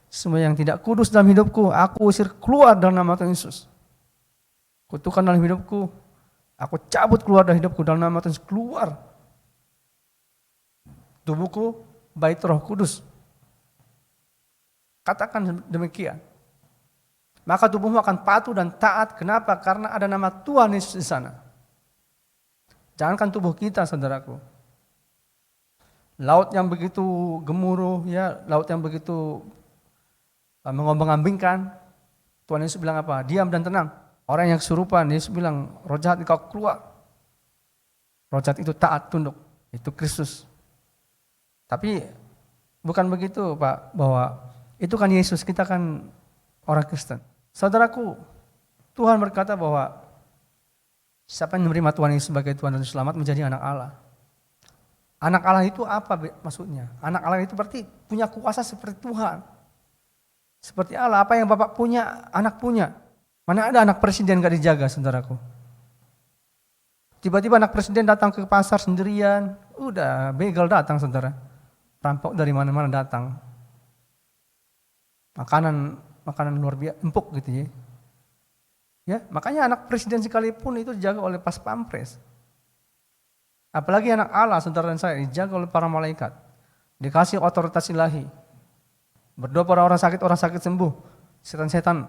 Semua yang tidak kudus dalam hidupku, aku usir keluar dalam nama Tuhan Yesus. Kutukan dalam hidupku, aku cabut keluar dari hidupku dalam nama Tuhan Yesus, keluar. Tubuhku bait Roh Kudus. Katakan demikian. Maka tubuhmu akan patuh dan taat. Kenapa? Karena ada nama Tuhan Yesus di sana. Jangankan tubuh kita, saudaraku. Laut yang begitu gemuruh, ya, laut yang begitu mengombang-ambingkan. Tuhan Yesus bilang apa? Diam dan tenang. Orang yang kesurupan, Yesus bilang, roh jahat engkau keluar. Roh jahat itu taat, tunduk. Itu Kristus. Tapi bukan begitu, Pak, bahwa itu kan Yesus, kita kan orang Kristen. Saudaraku, Tuhan berkata bahwa siapa yang menerima Tuhan Yesus sebagai Tuhan dan Selamat menjadi anak Allah. Anak Allah itu apa maksudnya? Anak Allah itu berarti punya kuasa seperti Tuhan. Seperti Allah, apa yang Bapak punya, anak punya. Mana ada anak presiden gak dijaga, saudaraku? Tiba-tiba anak presiden datang ke pasar sendirian, udah begal datang, saudara. Rampok dari mana-mana datang. Makanan luar biasa, empuk gitu ya. Ya, makanya anak presiden sekalipun itu dijaga oleh pas pampres. Apalagi anak Allah, saudara dan saya, dijaga oleh para malaikat. Dikasih otoritas ilahi. Berdoa pada orang sakit sembuh. Setan-setan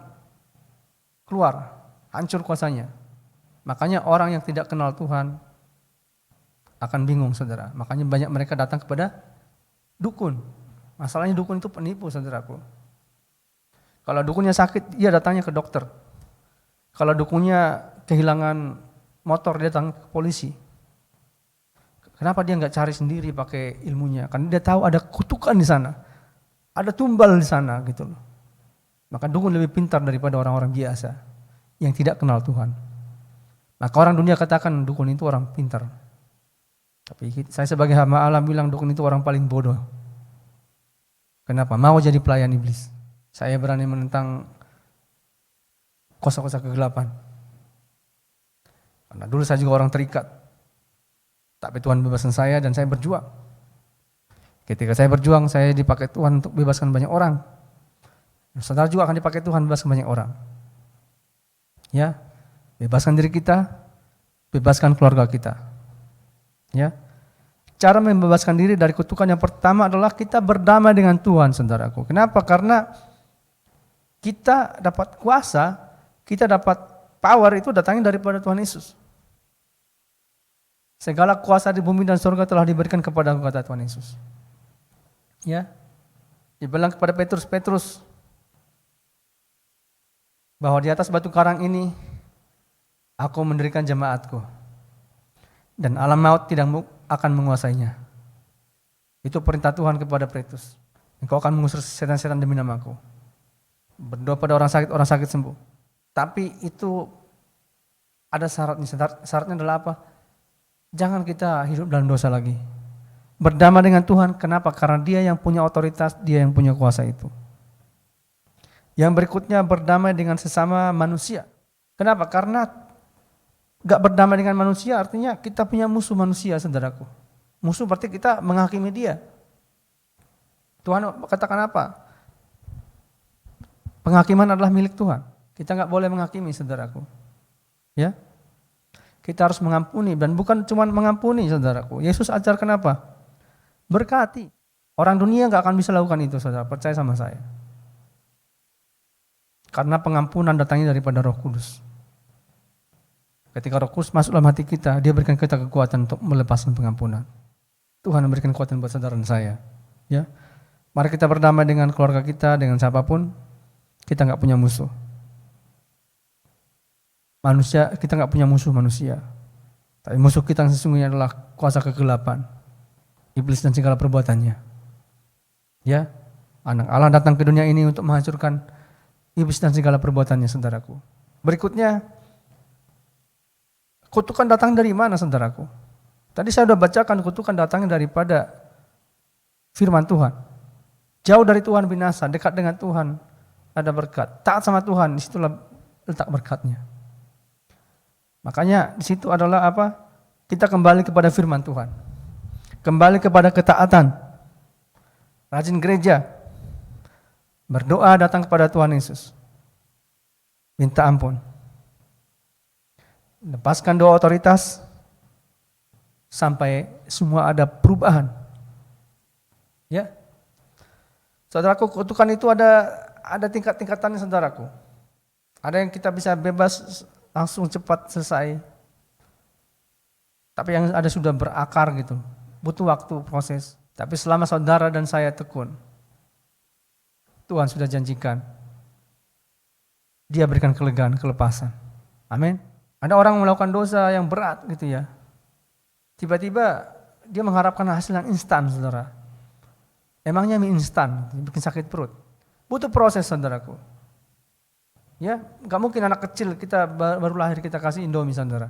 keluar, hancur kuasanya. Makanya orang yang tidak kenal Tuhan akan bingung, saudara. Makanya banyak mereka datang kepada dukun. Masalahnya dukun itu penipu, saudaraku. Kalau dukunnya sakit, dia datangnya ke dokter. Kalau dukunnya kehilangan motor, dia datang ke polisi. Kenapa dia nggak cari sendiri pakai ilmunya? Karena dia tahu ada kutukan di sana, ada tumbal di sana, gitu loh. Maka dukun lebih pintar daripada orang-orang biasa yang tidak kenal Tuhan. Maka orang dunia katakan dukun itu orang pintar. Tapi saya sebagai hamba Allah bilang dukun itu orang paling bodoh. Kenapa? Mau jadi pelayan iblis. Saya berani menentang kuasa-kuasa kegelapan. Karena dulu saya juga orang terikat. Tapi Tuhan bebaskan saya dan saya berjuang. Ketika saya berjuang, saya dipakai Tuhan untuk bebaskan banyak orang. Saudara juga akan dipakai Tuhan bebaskan banyak orang. Ya, bebaskan diri kita, bebaskan keluarga kita. Ya, cara membebaskan diri dari kutukan yang pertama adalah kita berdamai dengan Tuhan, saudaraku. Kenapa? Karena kita dapat kuasa, kita dapat power itu datangnya daripada Tuhan Yesus. Segala kuasa di bumi dan surga telah diberikan kepada kata Tuhan Yesus. Ya, dibilang kepada Petrus, bahwa di atas batu karang ini aku mendirikan jemaatku dan alam maut tidak akan menguasainya. Itu perintah Tuhan kepada Petrus. Engkau akan mengusir setan-setan demi namaku. Berdoa pada orang sakit sembuh. Tapi itu ada syaratnya. Syaratnya adalah apa? Jangan kita hidup dalam dosa lagi. Berdamai dengan Tuhan. Kenapa? Karena Dia yang punya otoritas, Dia yang punya kuasa itu. Yang berikutnya berdamai dengan sesama manusia. Kenapa? Karena gak berdamai dengan manusia artinya kita punya musuh manusia, saudaraku. Musuh berarti kita menghakimi dia. Tuhan katakan apa? Penghakiman adalah milik Tuhan. Kita gak boleh menghakimi, saudaraku. Ya, Kita harus mengampuni, dan bukan cuma mengampuni saudaraku. Yesus ajarkan apa? Berkati. Orang dunia gak akan bisa lakukan itu saudara, percaya sama saya. Karena pengampunan datangnya daripada Roh Kudus. Ketika Roh Kudus masuk dalam hati kita, dia berikan kita kekuatan untuk melepaskan pengampunan. Tuhan memberikan kekuatan buat saudara dan saya. Ya, mari kita berdamai dengan keluarga kita, dengan siapapun. Kita gak punya musuh. Manusia, kita nggak punya musuh manusia. Tapi musuh kita yang sesungguhnya adalah kuasa kegelapan, iblis dan segala perbuatannya. Ya, anak Allah datang ke dunia ini untuk menghancurkan iblis dan segala perbuatannya, saudaraku. Berikutnya, kutukan datang dari mana, saudaraku? Tadi saya sudah bacakan kutukan datangnya daripada firman Tuhan. Jauh dari Tuhan binasa, dekat dengan Tuhan ada berkat. Taat sama Tuhan, disitulah letak berkatnya. Makanya di situ adalah apa? Kita kembali kepada firman Tuhan. Kembali kepada ketaatan. Rajin gereja. Berdoa datang kepada Tuhan Yesus. Minta ampun. Lepaskan doa otoritas sampai semua ada perubahan. Ya. Saudaraku, kutukan itu ada tingkat-tingkatannya, saudaraku. Ada yang kita bisa bebas langsung cepat selesai. Tapi yang ada sudah berakar gitu. Butuh waktu proses. Tapi selama saudara dan saya tekun, Tuhan sudah janjikan. Dia berikan kelegaan, kelepasan. Amin. Ada orang melakukan dosa yang berat gitu ya. Tiba-tiba dia mengharapkan hasil yang instan, saudara. Emangnya mie instan, bikin sakit perut. Butuh proses, saudaraku. Ya, nggak mungkin anak kecil kita baru lahir kita kasih Indomie, saudara.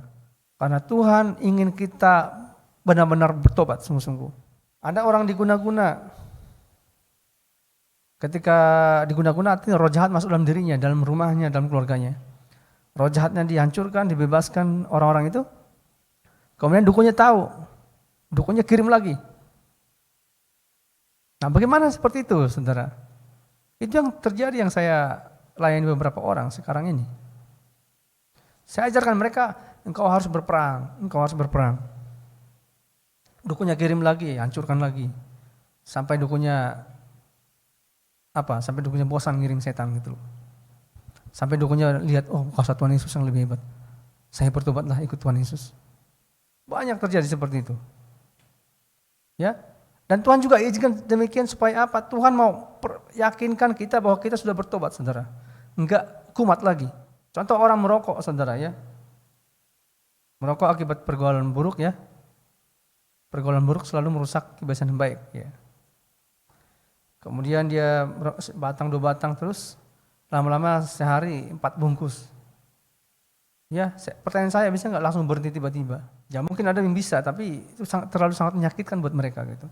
Karena Tuhan ingin kita benar-benar bertobat sungguh-sungguh. Ada orang diguna-guna. Ketika diguna-guna artinya roh jahat masuk dalam dirinya, dalam rumahnya, dalam keluarganya. Roh jahatnya dihancurkan, dibebaskan orang-orang itu. Kemudian dukunnya tahu, dukunnya kirim lagi. Nah, bagaimana seperti itu, saudara? Itu yang terjadi, yang saya layani beberapa orang sekarang ini. Saya ajarkan mereka, engkau harus berperang, engkau harus berperang. Dukunnya kirim lagi, hancurkan lagi. Sampai dukunnya Sampai dukunnya bosan ngirim setan gitu loh. Sampai dukunnya lihat, oh kuasa Tuhan Yesus yang lebih hebat. Saya bertobatlah ikut Tuhan Yesus. Banyak terjadi seperti itu. Ya. Dan Tuhan juga izinkan demikian supaya apa? Tuhan mau yakinkan kita bahwa kita sudah bertobat, saudara. Enggak kumat lagi. Contoh orang merokok, saudara ya. Merokok akibat pergaulan buruk ya. Pergaulan buruk selalu merusak kebiasaan yang baik ya. Kemudian dia batang 2 batang terus, lama-lama sehari 4 bungkus. Ya, pertanyaan saya, bisa nggak langsung berhenti tiba-tiba? Ya mungkin ada yang bisa, tapi itu terlalu sangat menyakitkan buat mereka gitu.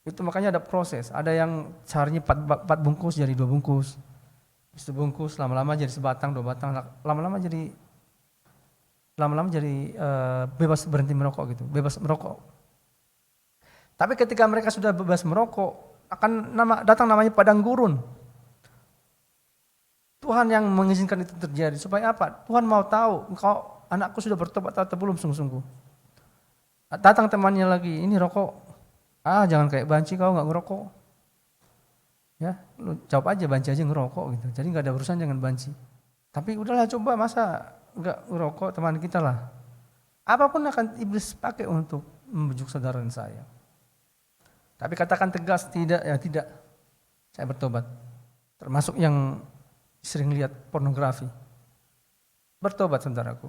Itu makanya ada proses. Ada yang seharinya 4 bungkus jadi 2 bungkus. Sebungkus, lama-lama jadi sebatang, 2 batang, lama-lama jadi bebas berhenti merokok gitu, bebas merokok. Tapi ketika mereka sudah bebas merokok, akan datang namanya padang gurun. Tuhan yang mengizinkan itu terjadi supaya apa? Tuhan mau tahu, engkau anakku sudah bertobat atau belum sungguh-sungguh. Datang temannya lagi, ini rokok. Jangan kayak banci, kau nggak ngerokok. Ya, lu jawab aja, banci aja ngerokok gitu. Jadi nggak ada urusan dengan banci. Tapi udahlah, coba, masa nggak ngerokok teman kita lah. Apapun akan iblis pakai untuk membujuk saudara dan saya. Tapi katakan tegas, tidak, ya tidak. Saya bertobat. Termasuk yang sering lihat pornografi. Bertobat, saudaraku.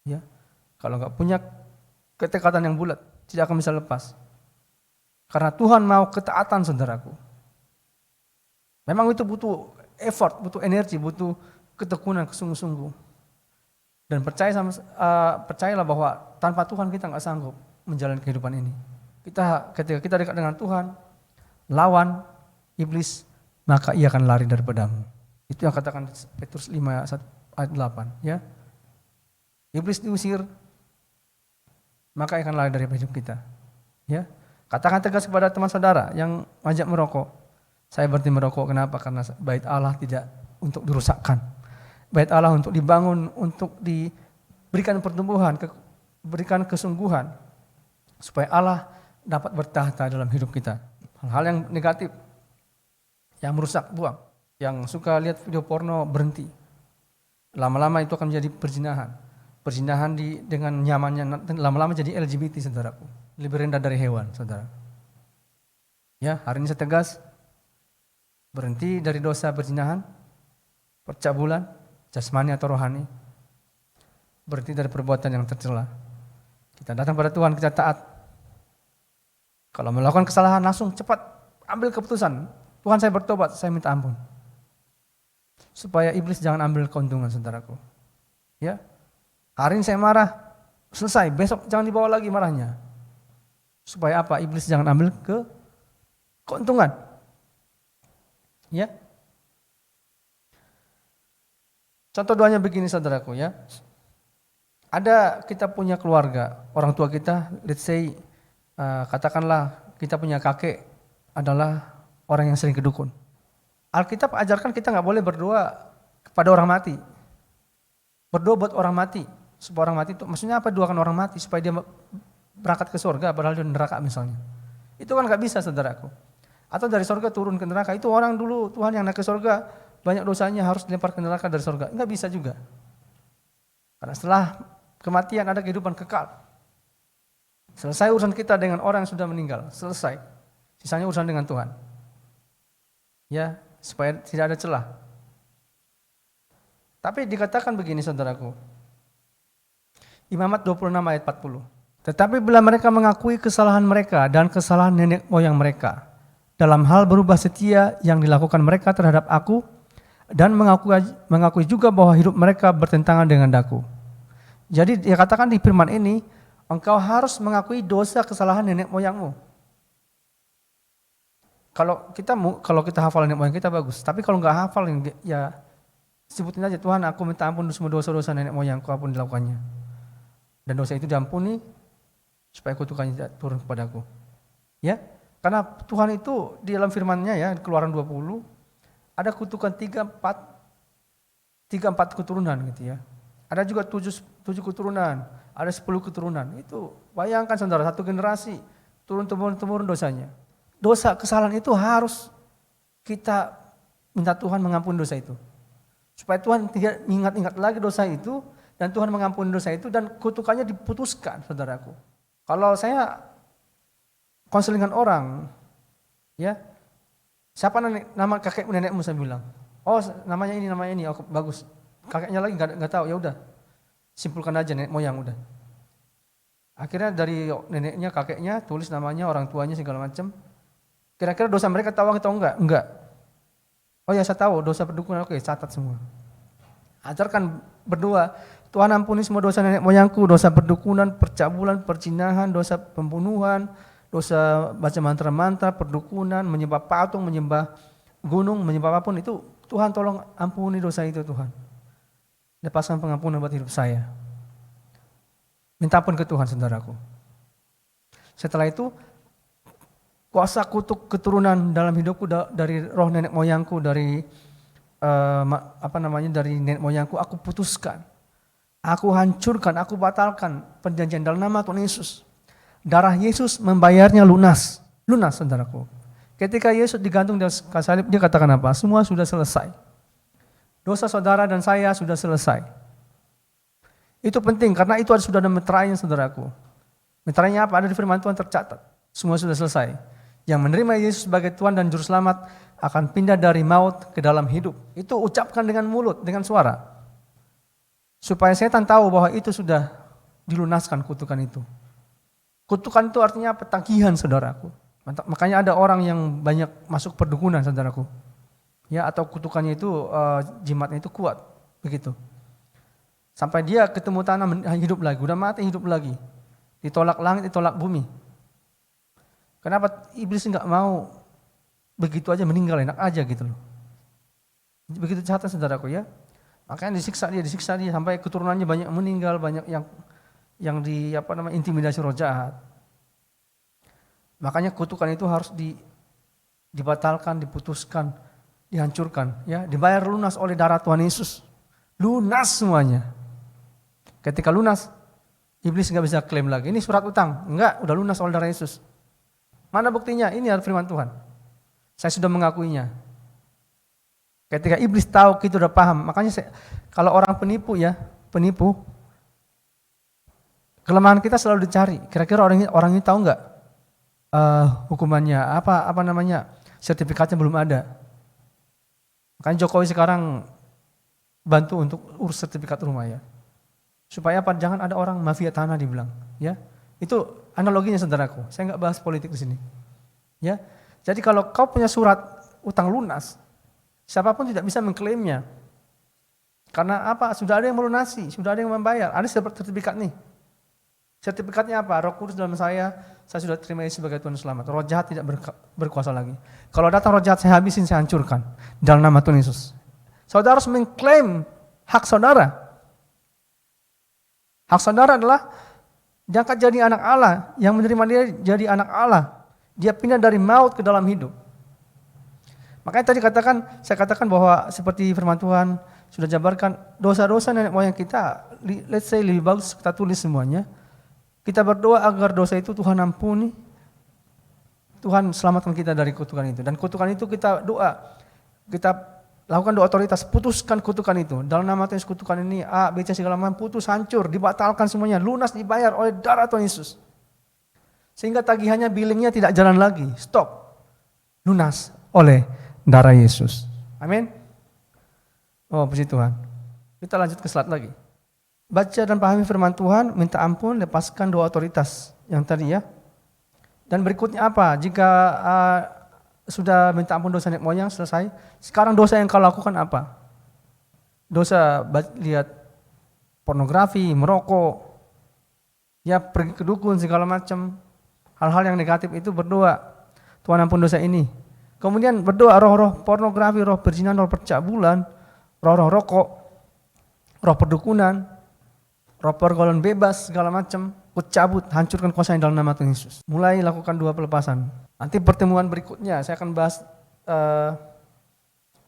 Ya, kalau nggak punya ketekatan yang bulat, tidak akan bisa lepas. Karena Tuhan mau ketaatan, saudaraku. Memang itu butuh effort, butuh energi, butuh ketekunan, kesungguh-sungguh. Dan percayalah bahwa tanpa Tuhan kita nggak sanggup menjalani kehidupan ini. Ketika kita dekat dengan Tuhan, lawan iblis, maka ia akan lari daripadamu. Itu yang katakan Petrus 5 ayat 8. Ya. Iblis diusir, maka ia akan lari dari hidup kita. Ya. Katakan tegas kepada teman saudara yang ngajak merokok. Saya berhenti merokok, kenapa? Karena bait Allah tidak untuk dirusakkan. Bait Allah untuk dibangun, untuk diberi berikan pertumbuhan, berikan kesungguhan supaya Allah dapat bertahta dalam hidup kita. Hal-hal yang negatif, yang merusak, buang. Yang suka lihat video porno, berhenti. Lama-lama itu akan menjadi perzinahan. Perzinahan dengan nyamannya, lama-lama jadi LGBT, saudaraku. Lebih rendah dari hewan, saudara. Ya, hari ini saya tegas, berhenti dari dosa perzinahan, percabulan, jasmani atau rohani. Berhenti dari perbuatan yang tercela. Kita datang pada Tuhan, kita taat. Kalau melakukan kesalahan langsung cepat ambil keputusan. Tuhan, saya bertobat, saya minta ampun. Supaya iblis jangan ambil keuntungan, saudaraku. Ya, hari ini saya marah, selesai. Besok jangan dibawa lagi marahnya. Supaya apa? Iblis jangan ambil keuntungan. Ya. Contoh doanya begini, saudaraku, ya. Ada kita punya keluarga, orang tua kita, let's say, katakanlah kita punya kakek adalah orang yang sering ke dukun. Alkitab ajarkan kita nggak boleh berdoa kepada orang mati. Berdoa buat orang mati, supaya orang mati itu, maksudnya apa doakan orang mati supaya dia berangkat ke surga, padahal dia neraka misalnya. Itu kan nggak bisa, saudaraku. Atau dari surga turun ke neraka, itu orang dulu Tuhan yang naik ke surga banyak dosanya harus dilempar ke neraka dari surga, nggak bisa juga. Karena setelah kematian ada kehidupan kekal. Selesai urusan kita dengan orang yang sudah meninggal, selesai. Sisanya urusan dengan Tuhan. Ya, supaya tidak ada celah. Tapi dikatakan begini, saudaraku. Imamat 26 ayat 40. Tetapi bila mereka mengakui kesalahan mereka dan kesalahan nenek moyang mereka dalam hal berubah setia yang dilakukan mereka terhadap aku dan mengakui juga bahwa hidup mereka bertentangan dengan daku. Jadi dikatakan di firman ini, engkau harus mengakui dosa kesalahan nenek moyangmu. Kalau kita hafal nenek moyang kita bagus, tapi kalau nggak hafal ya sebutin aja, Tuhan aku minta ampun semua dosa-dosa nenek moyangku apapun dilakukannya. Dan dosa itu diampuni supaya kutukannya tidak turun kepadaku. Ya, karena Tuhan itu di dalam firman-Nya ya, Keluaran 20 ada kutukan 3-4 keturunan gitu ya. Ada juga 7 keturunan, ada 10 keturunan. Itu bayangkan saudara, satu generasi turun-temurun dosanya. Dosa kesalahan itu harus kita minta Tuhan mengampuni dosa itu. Supaya Tuhan tidak ingat-ingat lagi dosa itu dan Tuhan mengampuni dosa itu dan kutukannya diputuskan, saudaraku. Kalau saya konselingan orang, ya, siapa nama kakek nenekmu, saya bilang, oh namanya ini, oh bagus. Kakeknya lagi nggak tahu, ya udah, simpulkan aja nenek moyang udah. Akhirnya dari neneknya, kakeknya, tulis namanya, orang tuanya segala macam. Kira-kira dosa mereka tahu atau enggak? Enggak. Oh ya saya tahu, dosa perdukunan, oke catat semua. Ajarkan berdoa, Tuhan ampuni semua dosa nenek moyangku, dosa perdukunan, percabulan, perzinahan, dosa pembunuhan, dosa baca mantra-mantra, perdukunan, menyembah patung, menyembah gunung, menyembah apapun itu, Tuhan tolong ampuni dosa itu Tuhan. Lepaskan pengampunan buat hidup saya. Minta ampun ke Tuhan, saudaraku. Setelah itu, kuasa kutuk keturunan dalam hidupku dari roh nenek moyangku, dari dari nenek moyangku, aku putuskan. Aku hancurkan, aku batalkan perjanjian dalam nama Tuhan Yesus. Darah Yesus membayarnya lunas. Lunas, saudaraku. Ketika Yesus digantung di kayu salib, dia katakan apa? Semua sudah selesai. Dosa saudara dan saya sudah selesai. Itu penting karena itu sudah ada meterainya, saudaraku. Meterainya apa? Ada di firman Tuhan tercatat. Semua sudah selesai. Yang menerima Yesus sebagai Tuhan dan Juru Selamat akan pindah dari maut ke dalam hidup. Itu ucapkan dengan mulut, dengan suara. Supaya setan tahu bahwa itu sudah dilunaskan kutukan itu. Kutukan itu artinya petagihan, saudaraku. Makanya ada orang yang banyak masuk perdukunan, saudaraku. Ya, atau kutukannya itu jimatnya itu kuat, begitu. Sampai dia ketemu tanah hidup lagi, udah mati hidup lagi. Ditolak langit, ditolak bumi. Kenapa iblis enggak mau begitu aja meninggal, enak aja gitu loh. Begitu jahatnya, saudaraku, ya. Makanya disiksa dia sampai keturunannya banyak meninggal, banyak yang intimidasi roh jahat. Makanya kutukan itu harus dibatalkan, diputuskan, dihancurkan, ya, dibayar lunas oleh darah Tuhan Yesus. Lunas semuanya. Ketika lunas, iblis nggak bisa klaim lagi. Ini surat utang, enggak, udah lunas oleh darah Yesus. Mana buktinya? Ini adalah firman Tuhan. Saya sudah mengakuinya. Ketika iblis tahu kita udah paham, makanya kalau orang penipu, kelemahan kita selalu dicari. Kira-kira orang ini tahu nggak hukumannya apa namanya, sertifikatnya belum ada. Makanya Jokowi sekarang bantu untuk urus sertifikat rumah ya. Supaya apa? Jangan ada orang mafia tanah dibilang, ya. Itu analoginya saudaraku. Saya nggak bahas politik di sini, ya. Jadi kalau kau punya surat utang lunas, siapapun tidak bisa mengklaimnya. Karena apa? Sudah ada yang melunasi, sudah ada yang membayar. Ada sertifikat nih. Sertifikatnya apa? Roh Kudus dalam saya sudah terima Yesus sebagai Tuhan Selamat. Roh jahat tidak berkuasa lagi. Kalau datang roh jahat, saya habisin, saya hancurkan. Dalam nama Tuhan Yesus. Saudara harus mengklaim hak saudara. Hak saudara adalah diangkat jadi anak Allah. Yang menerima dia jadi anak Allah. Dia pindah dari maut ke dalam hidup. Makanya tadi saya katakan bahwa seperti firman Tuhan sudah jabarkan dosa-dosa nenek moyang kita, let's say lebih bagus kita tulis semuanya. Kita berdoa agar dosa itu Tuhan ampuni. Tuhan selamatkan kita dari kutukan itu. Dan kutukan itu kita doa. Kita lakukan doa otoritas, putuskan kutukan itu. Dalam nama Tuhan Yesus, kutukan ini A, B, C segala macam putus, hancur, dibatalkan semuanya, lunas dibayar oleh darah Tuhan Yesus. Sehingga tagihannya, billingnya tidak jalan lagi, stop. Lunas oleh darah Yesus. Amin. Oh, puji Tuhan. Kita lanjut ke slide lagi. Baca dan pahami firman Tuhan, minta ampun, lepaskan doa otoritas yang tadi ya. Dan berikutnya apa? Jika sudah minta ampun dosa nenek moyang, selesai. Sekarang dosa yang kau lakukan apa? Dosa lihat pornografi, merokok, ya pergi ke dukun segala macam. Hal-hal yang negatif itu berdoa, Tuhan ampun dosa ini. Kemudian berdoa roh-roh pornografi, roh perzinahan, roh percabulan, roh-roh rokok, roh perdukunan, roh pergaulan bebas segala macam, ku cabut, hancurkan kuasa dalam nama Tuhan Yesus. Mulai lakukan doa pelepasan. Nanti pertemuan berikutnya saya akan bahas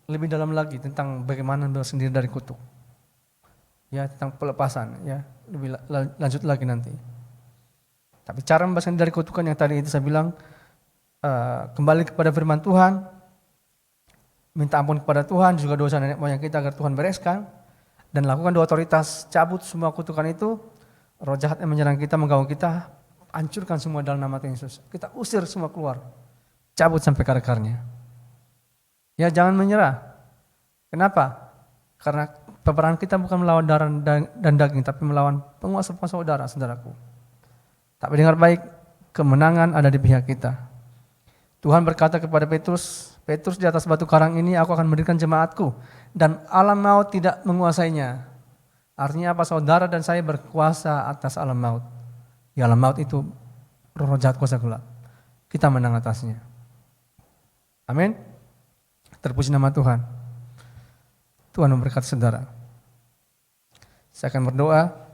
lebih dalam lagi tentang bagaimana bebas sendiri dari kutuk. Ya, tentang pelepasan ya, lebih lanjut lagi nanti. Tapi cara membebaskan dari kutukan yang tadi itu saya bilang, kembali kepada firman Tuhan, minta ampun kepada Tuhan, juga dosa nenek moyang kita agar Tuhan bereskan, dan lakukan doa otoritas, cabut semua kutukan itu, roh jahat yang menyerang kita, mengganggu kita, hancurkan semua dalam nama Tuhan Yesus. Kita usir semua keluar, cabut sampai ke akarnya. Ya, jangan menyerah. Kenapa? Karena peperangan kita bukan melawan darah dan daging, tapi melawan penguasa-penguasa udara, saudaraku. Tapi dengar baik, kemenangan ada di pihak kita. Tuhan berkata kepada Petrus, Petrus, di atas batu karang ini aku akan mendirikan jemaatku, dan alam maut tidak menguasainya. Artinya apa? Saudara dan saya berkuasa atas alam maut. Di alam maut itu roh jahat kuasa gelap. Kita menang atasnya. Amin. Terpuji nama Tuhan. Tuhan memberkati saudara. Saya akan berdoa.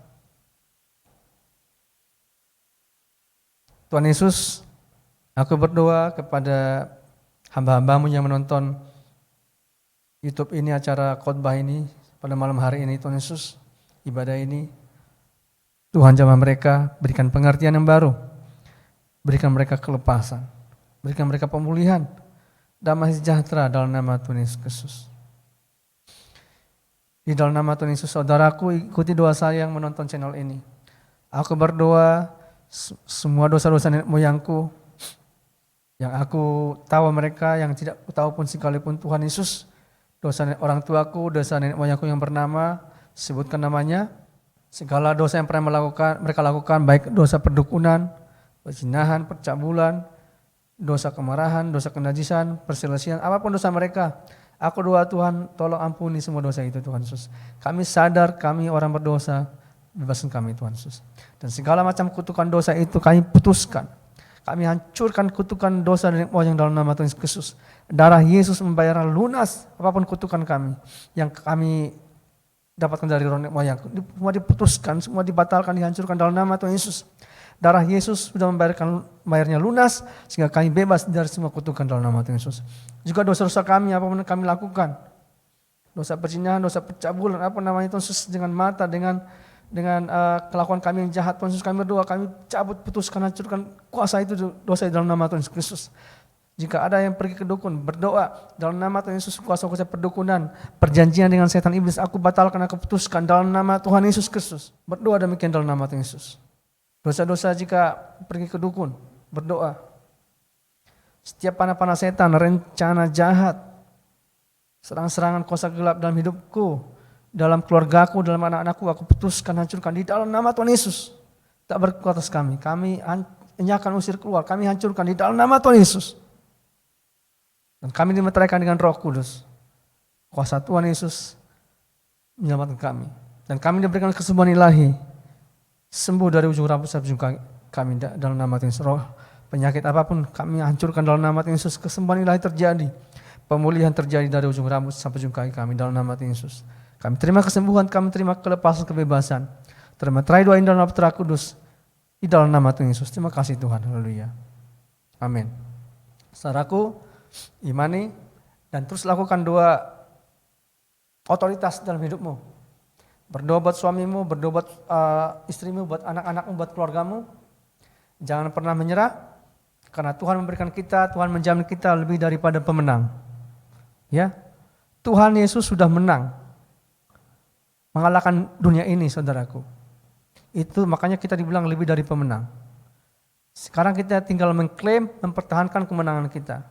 Tuhan Yesus, aku berdoa kepada hamba-hambamu yang menonton YouTube ini, acara khotbah ini pada malam hari ini. Tuhan Yesus, ibadah ini, Tuhan jamah mereka, berikan pengertian yang baru, berikan mereka kelepasan, berikan mereka pemulihan, damai sejahtera dalam nama Tuhan Yesus Kristus. Di dalam nama Tuhan Yesus, saudaraku, ikuti doa saya yang menonton channel ini. Aku berdoa semua dosa-dosa nenek moyangku, yang aku tahu mereka, yang tidak aku tahu pun sekalipun, Tuhan Yesus, dosa orang tuaku, dosa nenek moyangku yang bernama, sebutkan namanya, segala dosa yang pernah mereka lakukan, baik dosa perdukunan, perzinahan, percabulan, dosa kemarahan, dosa kenajisan, perselisihan, apapun dosa mereka, aku doa Tuhan, tolong ampuni semua dosa itu Tuhan Yesus. Kami sadar kami orang berdosa, bebaskan kami Tuhan Yesus. Dan segala macam kutukan dosa itu kami putuskan. Kami hancurkan kutukan dosa dan moyang dalam nama Tuhan Yesus Kristus. Darah Yesus membayar lunas apapun kutukan kami yang kami dapatkan dari nenek moyang. Semua diputuskan, semua dibatalkan, dihancurkan dalam nama Tuhan Yesus. Darah Yesus sudah membayarnya lunas sehingga kami bebas dari semua kutukan dalam nama Tuhan Yesus. Juga dosa-dosa kami apapun kami lakukan. Dosa perzinahan, dosa percabulan, apa namanya Tuhan Yesus, dengan mata, dengan dengan kelakuan kami yang jahat. Tuhan Yesus, kami berdoa, kami cabut, putuskan, hancurkan kuasa itu, dosa dalam nama Tuhan Yesus Kristus. Jika ada yang pergi ke dukun, berdoa dalam nama Tuhan Yesus, kuasa-kuasa perdukunan, perjanjian dengan setan iblis, aku batalkan, aku putuskan dalam nama Tuhan Yesus Kristus. Berdoa demikian dalam nama Tuhan Yesus. Dosa-dosa jika pergi ke dukun, berdoa. Setiap panah-panah setan, rencana jahat, serang-serangan kuasa gelap dalam hidupku, dalam keluargaku, dalam anak-anakku, aku putuskan, hancurkan di dalam nama Tuhan Yesus. Tak berkuasa atas kami. Kami akan usir keluar, kami hancurkan di dalam nama Tuhan Yesus. Dan kami dimeteraikan dengan Roh Kudus. Kuasa Tuhan Yesus menyelamatkan kami. Dan kami diberikan kesembuhan ilahi. Sembuh dari ujung rambut sampai ujung kami dalam nama Tuhan Yesus. Roh penyakit apapun kami hancurkan dalam nama Tuhan Yesus. Kesembuhan ilahi terjadi. Pemulihan terjadi dari ujung rambut sampai ujung kaki kami dalam nama Tuhan Yesus. Kami terima kesembuhan, kami terima kelepasan, kebebasan. Terima terai doa dalam nama Putra Kudus. Di dalam nama Tuhan Yesus. Terima kasih Tuhan. Haleluya. Amin. Saudaraku, imani dan terus lakukan doa otoritas dalam hidupmu. Berdoa buat suamimu, berdoa buat istrimu, buat anak-anakmu, buat keluargamu. Jangan pernah menyerah, karena Tuhan memberikan kita, Tuhan menjamin kita lebih daripada pemenang. Ya, Tuhan Yesus sudah menang, mengalahkan dunia ini, saudaraku. Itu makanya kita dibilang lebih dari pemenang. Sekarang kita tinggal mengklaim, mempertahankan kemenangan kita.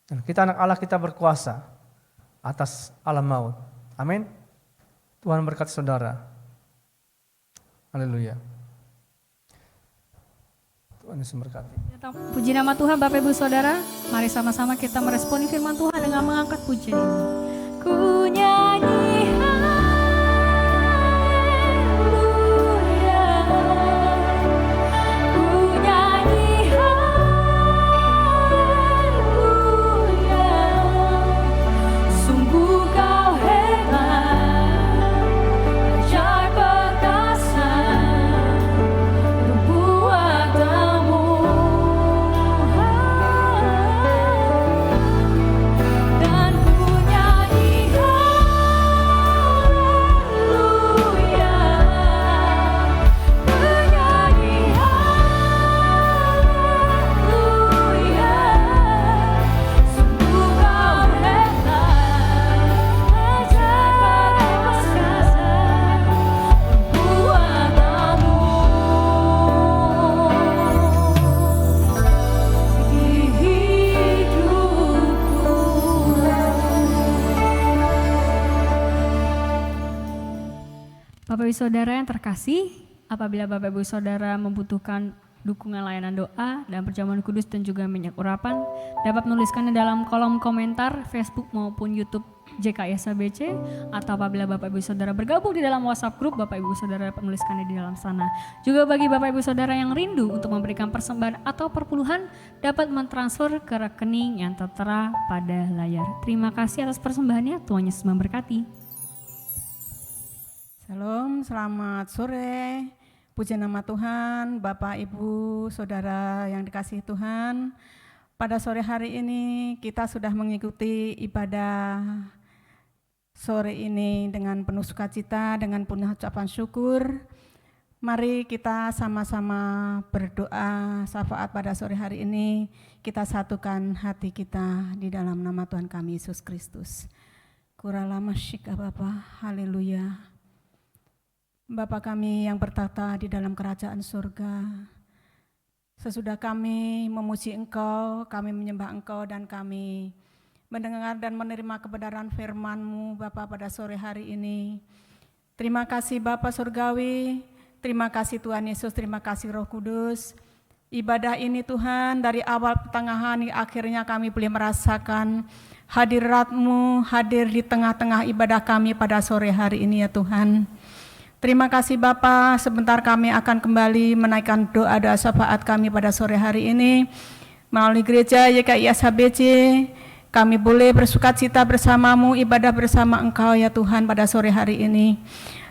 Dan kita anak Allah, kita berkuasa atas alam maut. Amin. Tuhan berkati saudara. Haleluya. Tuhan Yesus berkati. Puji nama Tuhan Bapak Ibu Saudara. Mari sama-sama kita meresponi firman Tuhan dengan mengangkat pujian ini. Ku nyanyi Bapak Ibu Saudara yang terkasih, apabila Bapak Ibu Saudara membutuhkan dukungan layanan doa dan perjamuan kudus dan juga minyak urapan, dapat menuliskannya dalam kolom komentar Facebook maupun YouTube JKISABC, atau apabila Bapak Ibu Saudara bergabung di dalam WhatsApp grup, Bapak Ibu Saudara dapat menuliskannya di dalam sana. Juga bagi Bapak Ibu Saudara yang rindu untuk memberikan persembahan atau perpuluhan, dapat mentransfer ke rekening yang tertera pada layar. Terima kasih atas persembahannya, Tuhan Yesus memberkati. Shalom, selamat sore. Puji nama Tuhan, Bapak, Ibu, Saudara yang dikasihi Tuhan. Pada sore hari ini kita sudah mengikuti ibadah sore ini dengan penuh sukacita, dengan penuh ucapan syukur. Mari kita sama-sama berdoa syafaat pada sore hari ini. Kita satukan hati kita di dalam nama Tuhan kami Yesus Kristus. Kuralama syika Bapa, haleluya. Bapa kami yang bertata di dalam kerajaan surga, sesudah kami memuji Engkau, kami menyembah Engkau, dan kami mendengar dan menerima kebenaran firman-Mu Bapa pada sore hari ini. Terima kasih Bapa Surgawi, terima kasih Tuhan Yesus, terima kasih Roh Kudus. Ibadah ini Tuhan dari awal pertengahan hingga akhirnya kami boleh merasakan hadirat-Mu hadir di tengah-tengah ibadah kami pada sore hari ini ya Tuhan. Terima kasih Bapa, sebentar kami akan kembali menaikkan doa-doa syafaat kami pada sore hari ini. Melalui gereja YKISABC, kami boleh bersukacita bersama-Mu, ibadah bersama Engkau ya Tuhan pada sore hari ini.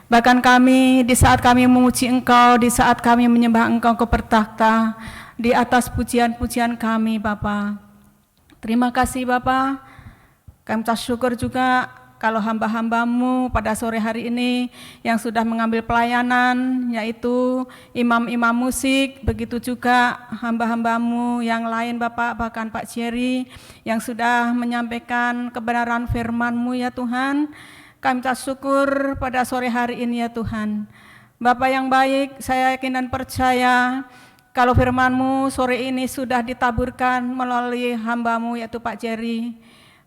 Bahkan kami, di saat kami memuji Engkau, di saat kami menyembah Engkau ke bertakhta, di atas pujian-pujian kami Bapa. Terima kasih Bapa, kami ucap syukur juga kalau hamba-hambamu pada sore hari ini yang sudah mengambil pelayanan, yaitu imam-imam musik, begitu juga hamba-hambamu yang lain Bapak, bahkan Pak Jerry yang sudah menyampaikan kebenaran firman-Mu ya Tuhan. Kami minta syukur pada sore hari ini ya Tuhan. Bapak yang baik, saya yakin dan percaya kalau firman-Mu sore ini sudah ditaburkan melalui hamba-Mu yaitu Pak Jerry.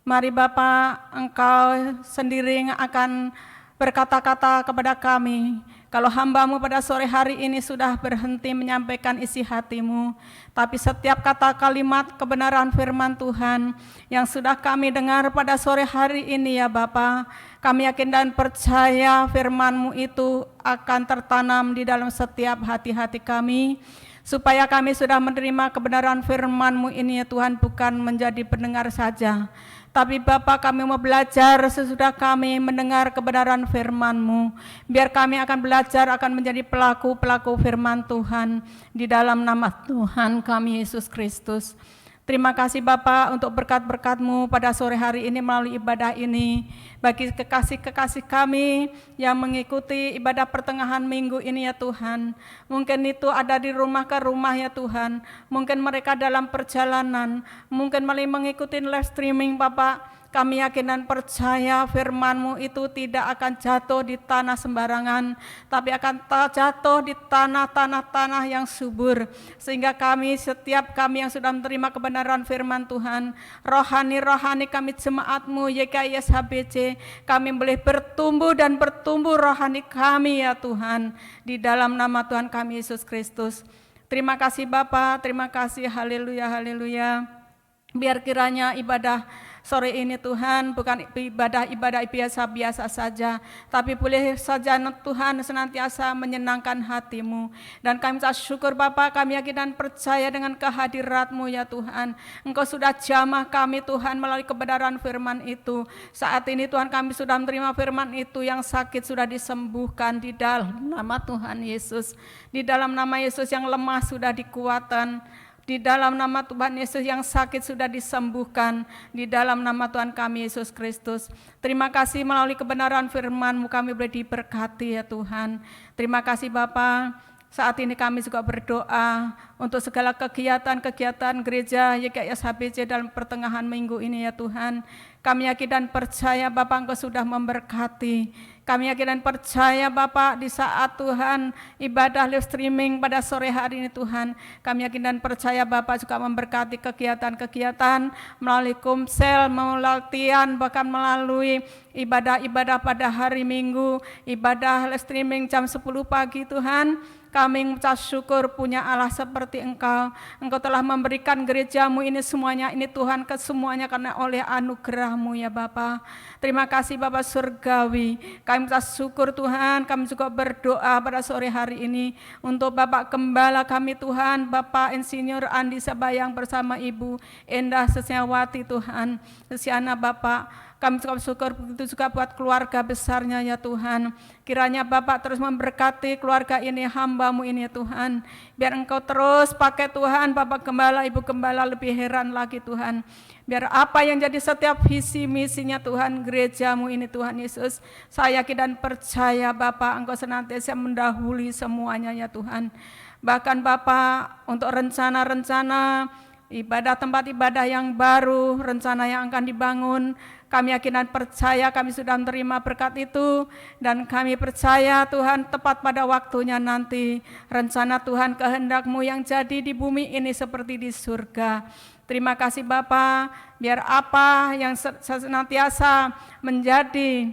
Mari Bapak, Engkau sendiri yang akan berkata-kata kepada kami. Kalau hamba-Mu pada sore hari ini sudah berhenti menyampaikan isi hati-Mu, tapi setiap kata kalimat kebenaran firman Tuhan yang sudah kami dengar pada sore hari ini ya Bapak, kami yakin dan percaya firman-Mu itu akan tertanam di dalam setiap hati-hati kami, supaya kami sudah menerima kebenaran firman-Mu ini ya Tuhan, bukan menjadi pendengar saja, tapi Bapak, kami mau belajar sesudah kami mendengar kebenaran firman-Mu. Biar kami akan belajar, akan menjadi pelaku-pelaku firman Tuhan di dalam nama Tuhan kami Yesus Kristus. Terima kasih Bapak untuk berkat-berkat-Mu pada sore hari ini melalui ibadah ini. Bagi kekasih-kekasih kami yang mengikuti ibadah pertengahan minggu ini ya Tuhan. Mungkin itu ada di rumah ke rumah ya Tuhan. Mungkin mereka dalam perjalanan. Mungkin mengikuti live streaming Bapak. Kami yakin dan percaya firman-Mu itu tidak akan jatuh di tanah sembarangan, tapi akan jatuh di tanah yang subur. Sehingga setiap kami yang sudah menerima kebenaran firman Tuhan, rohani kami jemaat-Mu YKS HBC, kami boleh bertumbuh dan bertumbuh rohani kami ya Tuhan, di dalam nama Tuhan kami Yesus Kristus. Terima kasih Bapa, terima kasih, haleluya, haleluya. Biar kiranya ibadah sore ini Tuhan bukan ibadah biasa-biasa saja, tapi boleh saja Tuhan senantiasa menyenangkan hati-Mu. Dan kami syukur Bapa, kami yakin dan percaya dengan kehadirat-Mu ya Tuhan. Engkau sudah jamah kami Tuhan melalui kebenaran firman itu. Saat ini Tuhan kami sudah menerima firman itu, yang sakit sudah disembuhkan di dalam nama Tuhan Yesus. Di dalam nama Yesus yang lemah sudah dikuatkan. Di dalam nama Tuhan Yesus yang sakit sudah disembuhkan. Di dalam nama Tuhan kami Yesus Kristus. Terima kasih melalui kebenaran firman-Mu kami boleh diberkati ya Tuhan. Terima kasih Bapa. Saat ini kami juga berdoa untuk segala kegiatan-kegiatan gereja YKS HBC dalam pertengahan minggu ini ya Tuhan. Kami yakin dan percaya Bapak Engkau sudah memberkati. Kami yakin dan percaya Bapak di saat Tuhan ibadah live streaming pada sore hari ini Tuhan. Kami yakin dan percaya Bapak juga memberkati kegiatan-kegiatan melalui kumsel, melalui latihan, bahkan melalui ibadah-ibadah pada hari Minggu, ibadah live streaming jam 10 pagi Tuhan. Kami mengucap syukur punya Allah seperti Engkau. Engkau telah memberikan gereja-Mu ini semuanya ini Tuhan, kesemuanya karena oleh anugerah-Mu ya Bapa. Terima kasih Bapa surgawi. Kami mengucap syukur Tuhan. Kami juga berdoa pada sore hari ini untuk Bapak Gembala kami Tuhan, Bapak Insinyur Andi Sabayang bersama Ibu Endah Sesiawati Tuhan. Sesiana Bapak. Kami juga syukur begitu juga buat keluarga besarnya ya Tuhan. Kiranya Bapak terus memberkati keluarga ini, hamba-Mu ini ya Tuhan. Biar Engkau terus pakai Tuhan, Bapak Gembala, Ibu Gembala lebih heran lagi Tuhan. Biar apa yang jadi setiap visi misinya Tuhan, gereja-Mu ini Tuhan Yesus. Saya yakin dan percaya Bapak Engkau senantiasa mendahului semuanya ya Tuhan. Bahkan Bapak untuk rencana-rencana ibadah, tempat ibadah yang baru, rencana yang akan dibangun, kami yakin dan percaya kami sudah menerima berkat itu, dan kami percaya Tuhan tepat pada waktunya nanti rencana Tuhan kehendak-Mu yang jadi di bumi ini seperti di surga. Terima kasih Bapa, biar apa yang senantiasa menjadi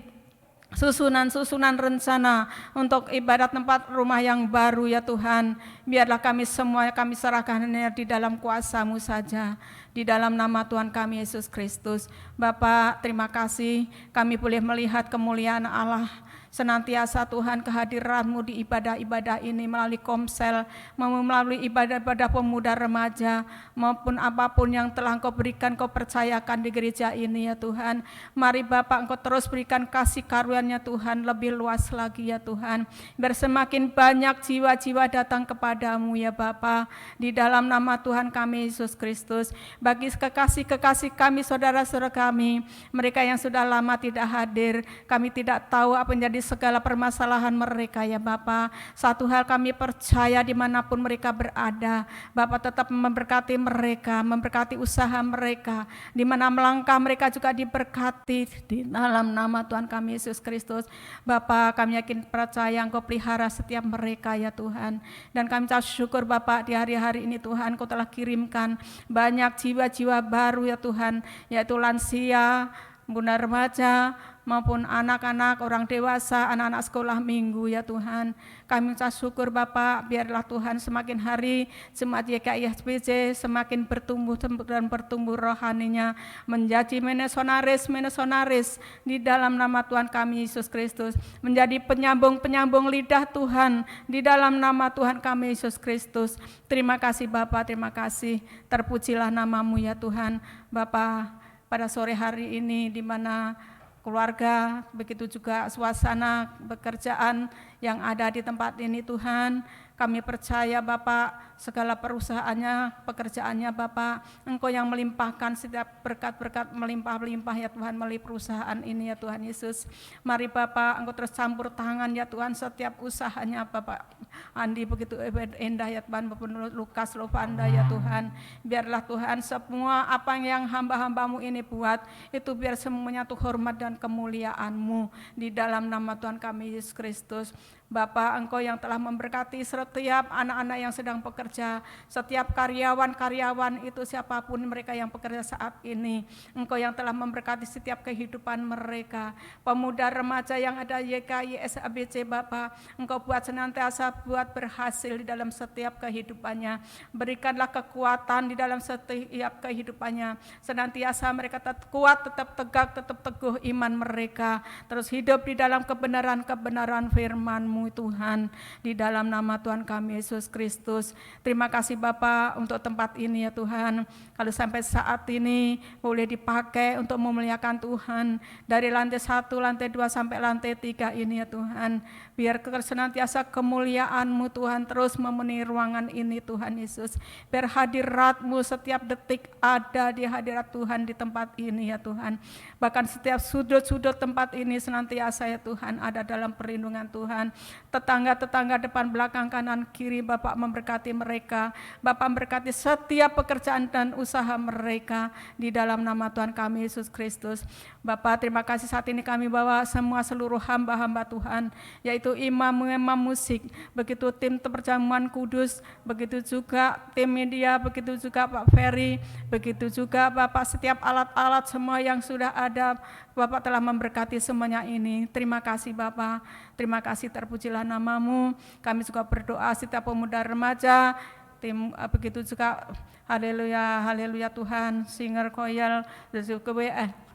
susunan rencana untuk ibadat tempat rumah yang baru ya Tuhan, biarlah kami semua kami serahkan di dalam kuasa-Mu saja, di dalam nama Tuhan kami Yesus Kristus. Bapa, terima kasih kami boleh melihat kemuliaan Allah senantiasa Tuhan, kehadiran-Mu di ibadah-ibadah ini melalui komsel, melalui ibadah-ibadah pemuda remaja, maupun apapun yang telah Engkau berikan, Engkau percayakan di gereja ini ya Tuhan. Mari Bapak Engkau terus berikan kasih karunia Tuhan lebih luas lagi ya Tuhan, biar semakin banyak jiwa-jiwa datang kepadamu ya Bapa, di dalam nama Tuhan kami Yesus Kristus. bagi kekasih-kekasih kami, saudara-saudara kami, mereka yang sudah lama tidak hadir, kami tidak tahu apa menjadi segala permasalahan mereka ya Bapa. Satu hal kami percaya dimanapun mereka berada, Bapa tetap memberkati mereka, memberkati usaha mereka, di mana melangkah mereka juga diberkati di dalam nama Tuhan kami Yesus Kristus. Bapa, kami yakin percaya Engkau pelihara setiap mereka ya Tuhan, dan kami ucap syukur Bapa di hari-hari ini Tuhan, Engkau telah kirimkan banyak jiwa-jiwa baru ya Tuhan, yaitu lansia, bunda remaja, maupun anak-anak, orang dewasa, anak-anak sekolah minggu ya Tuhan. Kami ucap syukur Bapak, biarlah Tuhan semakin hari jemaat YKI SPJ semakin bertumbuh dan bertumbuh rohaninya, menjadi menesonaris di dalam nama Tuhan kami Yesus Kristus, menjadi penyambung lidah Tuhan di dalam nama Tuhan kami Yesus Kristus. Terima kasih Bapak, terima kasih, terpujilah namamu ya Tuhan. Bapak, pada sore hari ini di mana keluarga, begitu juga suasana pekerjaan yang ada di tempat ini Tuhan, kami percaya Bapak, segala perusahaannya, pekerjaannya Bapak, Engkau yang melimpahkan setiap berkat-berkat melimpah-limpah ya Tuhan melalui perusahaan ini ya Tuhan Yesus. Mari Bapak, Engkau terus campur tangan ya Tuhan setiap usahanya Bapak Andi begitu indah ya Tuhan, maupun Lukas Lovanda ya Tuhan. Biarlah Tuhan semua apa yang hamba-hambamu ini buat, itu biar semuanya tuh hormat dan kemuliaan-Mu di dalam nama Tuhan kami Yesus Kristus. Bapak, Engkau yang telah memberkati setiap anak-anak yang sedang bekerja, setiap karyawan-karyawan itu siapapun mereka yang bekerja saat ini, Engkau yang telah memberkati setiap kehidupan mereka. Pemuda remaja yang ada YKI SABC Bapak, Engkau buat senantiasa buat berhasil di dalam setiap kehidupannya. Berikanlah kekuatan di dalam setiap kehidupannya, senantiasa mereka tetap kuat, tetap tegak, tetap teguh iman mereka, terus hidup di dalam kebenaran firman-Mu Tuhan, di dalam nama Tuhan kami Yesus Kristus. Terima kasih Bapa untuk tempat ini ya Tuhan, kalau sampai saat ini boleh dipakai untuk memuliakan Tuhan, dari lantai 1, lantai 2 sampai lantai 3 ini ya Tuhan. Biar senantiasa kemuliaan-Mu Tuhan terus memenuhi ruangan ini Tuhan Yesus. Biar hadirat-Mu setiap detik ada di hadirat Tuhan di tempat ini ya Tuhan. Bahkan setiap sudut-sudut tempat ini senantiasa ya Tuhan ada dalam perlindungan Tuhan. Tetangga-tetangga depan, belakang, kanan, kiri, Bapak memberkati mereka. Bapak memberkati setiap pekerjaan dan usaha mereka di dalam nama Tuhan kami Yesus Kristus. Bapak, terima kasih saat ini kami bawa semua seluruh hamba-hamba Tuhan, yaitu imam musik, begitu tim perjamuan kudus, begitu juga tim media, begitu juga Pak Ferry, begitu juga Bapak setiap alat-alat semua yang sudah ada, Bapak telah memberkati semuanya ini. Terima kasih Bapak, terima kasih, terpujilah namamu. Kami juga berdoa setiap pemuda remaja, tim begitu juga haleluya, haleluya Tuhan, singer koyal, juga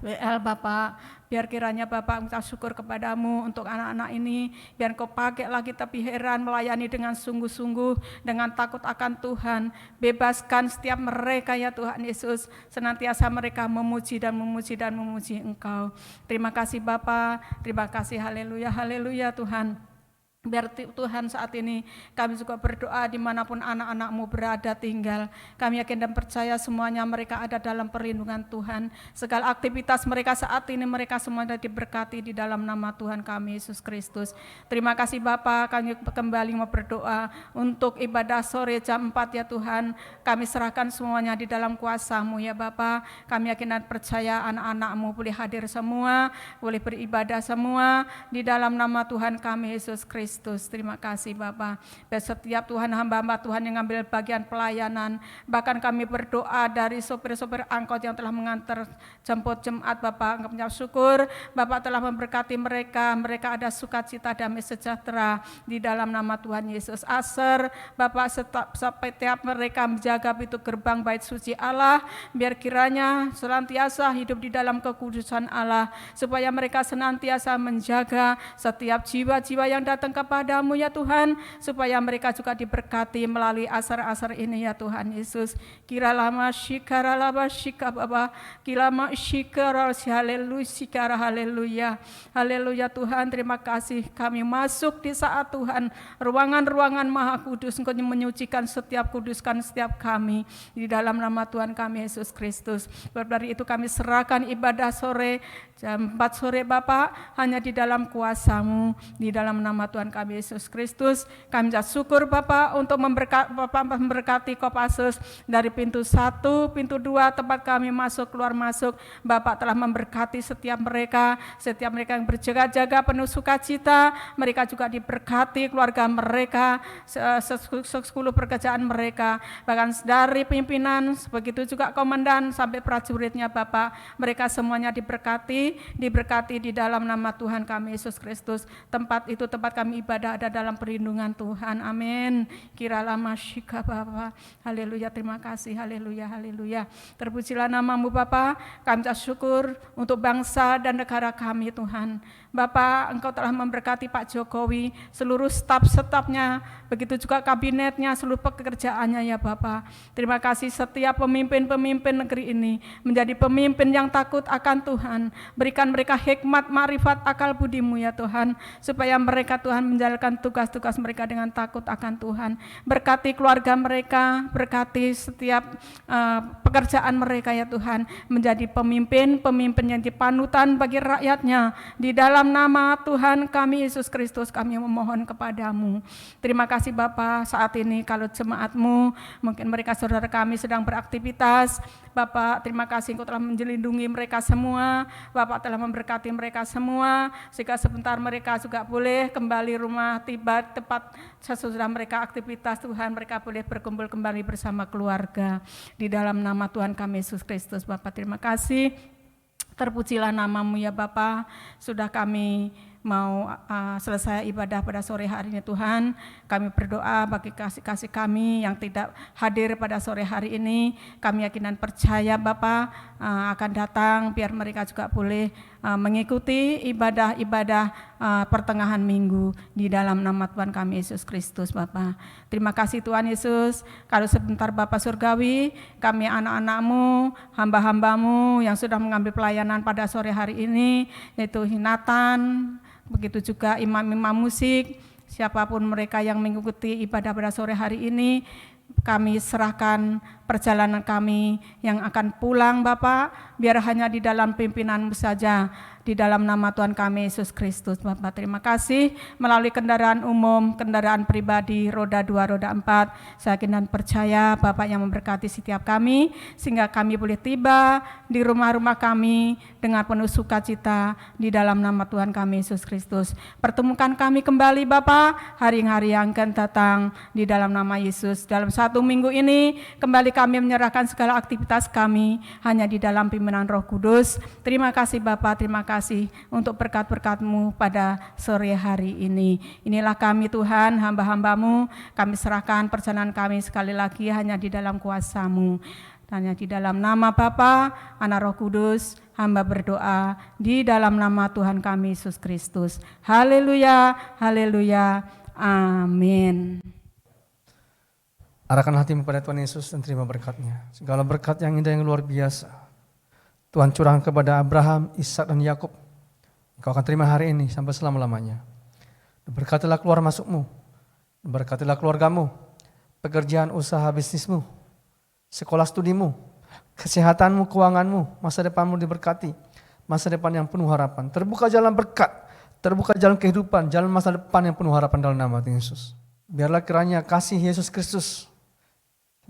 WL Bapak, biar kiranya Bapak minta syukur kepadamu untuk anak-anak ini, biar Kau pakai lagi tapi heran melayani dengan sungguh-sungguh, dengan takut akan Tuhan. Bebaskan setiap mereka ya Tuhan Yesus, senantiasa mereka memuji dan memuji dan memuji Engkau. Terima kasih Bapak, terima kasih, haleluya, haleluya Tuhan. Biar Tuhan saat ini kami juga berdoa dimanapun anak-anak-Mu berada tinggal. Kami yakin dan percaya semuanya mereka ada dalam perlindungan Tuhan. Segala aktivitas mereka saat ini mereka semuanya diberkati di dalam nama Tuhan kami Yesus Kristus. Terima kasih Bapa, kami kembali mau berdoa untuk ibadah sore jam 4 ya Tuhan. Kami serahkan semuanya di dalam kuasa-Mu ya Bapa. Kami yakin dan percaya anak-anak-Mu boleh hadir semua, boleh beribadah semua di dalam nama Tuhan kami Yesus Kristus. Terima kasih Bapak. Dan setiap Tuhan hamba-hamba Tuhan yang ambil bagian pelayanan, bahkan kami berdoa dari sopir-sopir angkot yang telah mengantar jemput jemaat Bapak, kami syukur Bapak telah memberkati mereka, mereka ada sukacita damai sejahtera di dalam nama Tuhan Yesus. Aser Bapak sampai tiap mereka menjaga pintu gerbang bait suci Allah, biar kiranya senantiasa hidup di dalam kekudusan Allah, supaya mereka senantiasa menjaga setiap jiwa-jiwa yang datang ke kepadamu ya Tuhan, supaya mereka juga diberkati melalui asar-asar ini ya Tuhan Yesus. Kiralama shikara laba shikababa, kilama shikara haleluya, haleluya, haleluya Tuhan. Terima kasih kami masuk di saat Tuhan ruangan-ruangan Maha Kudus, Engkau menyucikan kuduskan setiap kami di dalam nama Tuhan kami Yesus Kristus. Dari itu kami serahkan ibadah sore jam 4 sore Bapak hanya di dalam kuasa-Mu, di dalam nama Tuhan kami Yesus Kristus. Kami syukur Bapak untuk memberkati Kopassus dari pintu 1, pintu 2 tempat kami masuk keluar masuk. Bapak telah memberkati setiap mereka yang berjaga-jaga penuh sukacita. Mereka juga diberkati keluarga mereka, 10 pekerjaan mereka, bahkan dari pimpinan, begitu juga komandan sampai prajuritnya Bapak. Mereka semuanya diberkati di dalam nama Tuhan kami Yesus Kristus. Tempat itu tempat kami ibadah ada dalam perlindungan Tuhan. Amin. Kiralah masyika Bapa. Haleluya, terima kasih. Haleluya, haleluya. Terpujilah nama-Mu Bapa. Kami syukur untuk bangsa dan negara kami Tuhan. Bapak, Engkau telah memberkati Pak Jokowi, seluruh staf-stafnya, begitu juga kabinetnya, seluruh pekerjaannya ya Bapak. Terima kasih setiap pemimpin-pemimpin negeri ini menjadi pemimpin yang takut akan Tuhan. Berikan mereka hikmat, ma'rifat, akal budi-Mu ya Tuhan, supaya mereka Tuhan menjalankan tugas-tugas mereka dengan takut akan Tuhan. Berkati keluarga mereka, berkati setiap pekerjaan mereka ya Tuhan, menjadi pemimpin yang dipanutan bagi rakyatnya. Di dalam nama Tuhan kami Yesus Kristus kami memohon kepadamu. Terima kasih Bapa, saat ini kalau jemaat-Mu, mungkin mereka saudara kami sedang beraktivitas. Bapak, terima kasih Engkau telah melindungi mereka semua. Bapak telah memberkati mereka semua, sehingga sebentar mereka juga boleh kembali rumah tiba tepat sesudah mereka aktivitas Tuhan, mereka boleh berkumpul kembali bersama keluarga. Di dalam nama Tuhan kami Yesus Kristus. Bapak terima kasih. Terpujilah nama-Mu ya Bapa. Sudah kami mau selesai ibadah pada sore hari ini Tuhan. Kami berdoa bagi kasih-kasih kami yang tidak hadir pada sore hari ini. Kami yakin dan percaya Bapa akan datang, biar mereka juga boleh mengikuti ibadah-ibadah pertengahan minggu di dalam nama Tuhan kami Yesus Kristus Bapa. Terima kasih Tuhan Yesus. Kalau sebentar Bapa Surgawi, kami anak-anak-Mu, hamba-hamba-Mu yang sudah mengambil pelayanan pada sore hari ini, yaitu Hinatan, begitu juga imam-imam musik, siapapun mereka yang mengikuti ibadah pada sore hari ini, kami serahkan perjalanan kami yang akan pulang Bapak, biar hanya di dalam pimpinan-Mu saja, di dalam nama Tuhan kami Yesus Kristus Bapak. Terima kasih. Melalui kendaraan umum, kendaraan pribadi, roda 2, roda 4, saya yakin dan percaya Bapak yang memberkati setiap kami, sehingga kami boleh tiba di rumah-rumah kami dengan penuh sukacita di dalam nama Tuhan kami Yesus Kristus. Pertemukan kami kembali Bapak hari-hari yang akan datang di dalam nama Yesus. Dalam 1 minggu ini kembali kami menyerahkan segala aktivitas kami hanya di dalam pimpinan Roh Kudus. Terima kasih Bapak, terima kasih untuk berkat-berkat-Mu pada sore hari ini. Inilah kami Tuhan, hamba-hamba-Mu, kami serahkan perjalanan kami sekali lagi hanya di dalam kuasa-Mu. Hanya di dalam nama Bapa, Anak, Roh Kudus, hamba berdoa di dalam nama Tuhan kami Yesus Kristus. Haleluya, haleluya, amin. Arahkan hatimu pada Tuhan Yesus dan terima berkat-Nya. Segala berkat yang indah yang luar biasa Tuhan curahkan kepada Abraham, Ishak dan Yakub. Engkau akan terima hari ini sampai selama-lamanya. Berkatilah keluar masukmu, berkatilah keluargamu, pekerjaan usaha bisnismu, sekolah studimu, kesehatanmu, keuanganmu, masa depanmu diberkati, masa depan yang penuh harapan. Terbuka jalan berkat, terbuka jalan kehidupan, jalan masa depan yang penuh harapan dalam nama Tuhan Yesus. Biarlah kiranya kasih Yesus Kristus,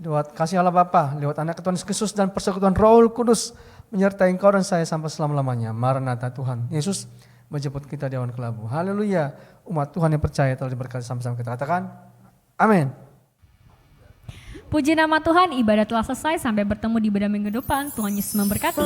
lewat kasih Allah Bapa, lewat anak Tuhan Yesus Kristus dan persekutuan Roh Kudus menyertai engkau dan saya sampai selama-lamanya. Maranatha, Tuhan Yesus menjemput kita di awan kelabu. Haleluya. Umat Tuhan yang percaya telah diberkati sama-sama, kita katakan amin. Puji nama Tuhan, ibadah telah selesai. Sampai bertemu di ibadah minggu depan. Tuhan Yesus memberkati.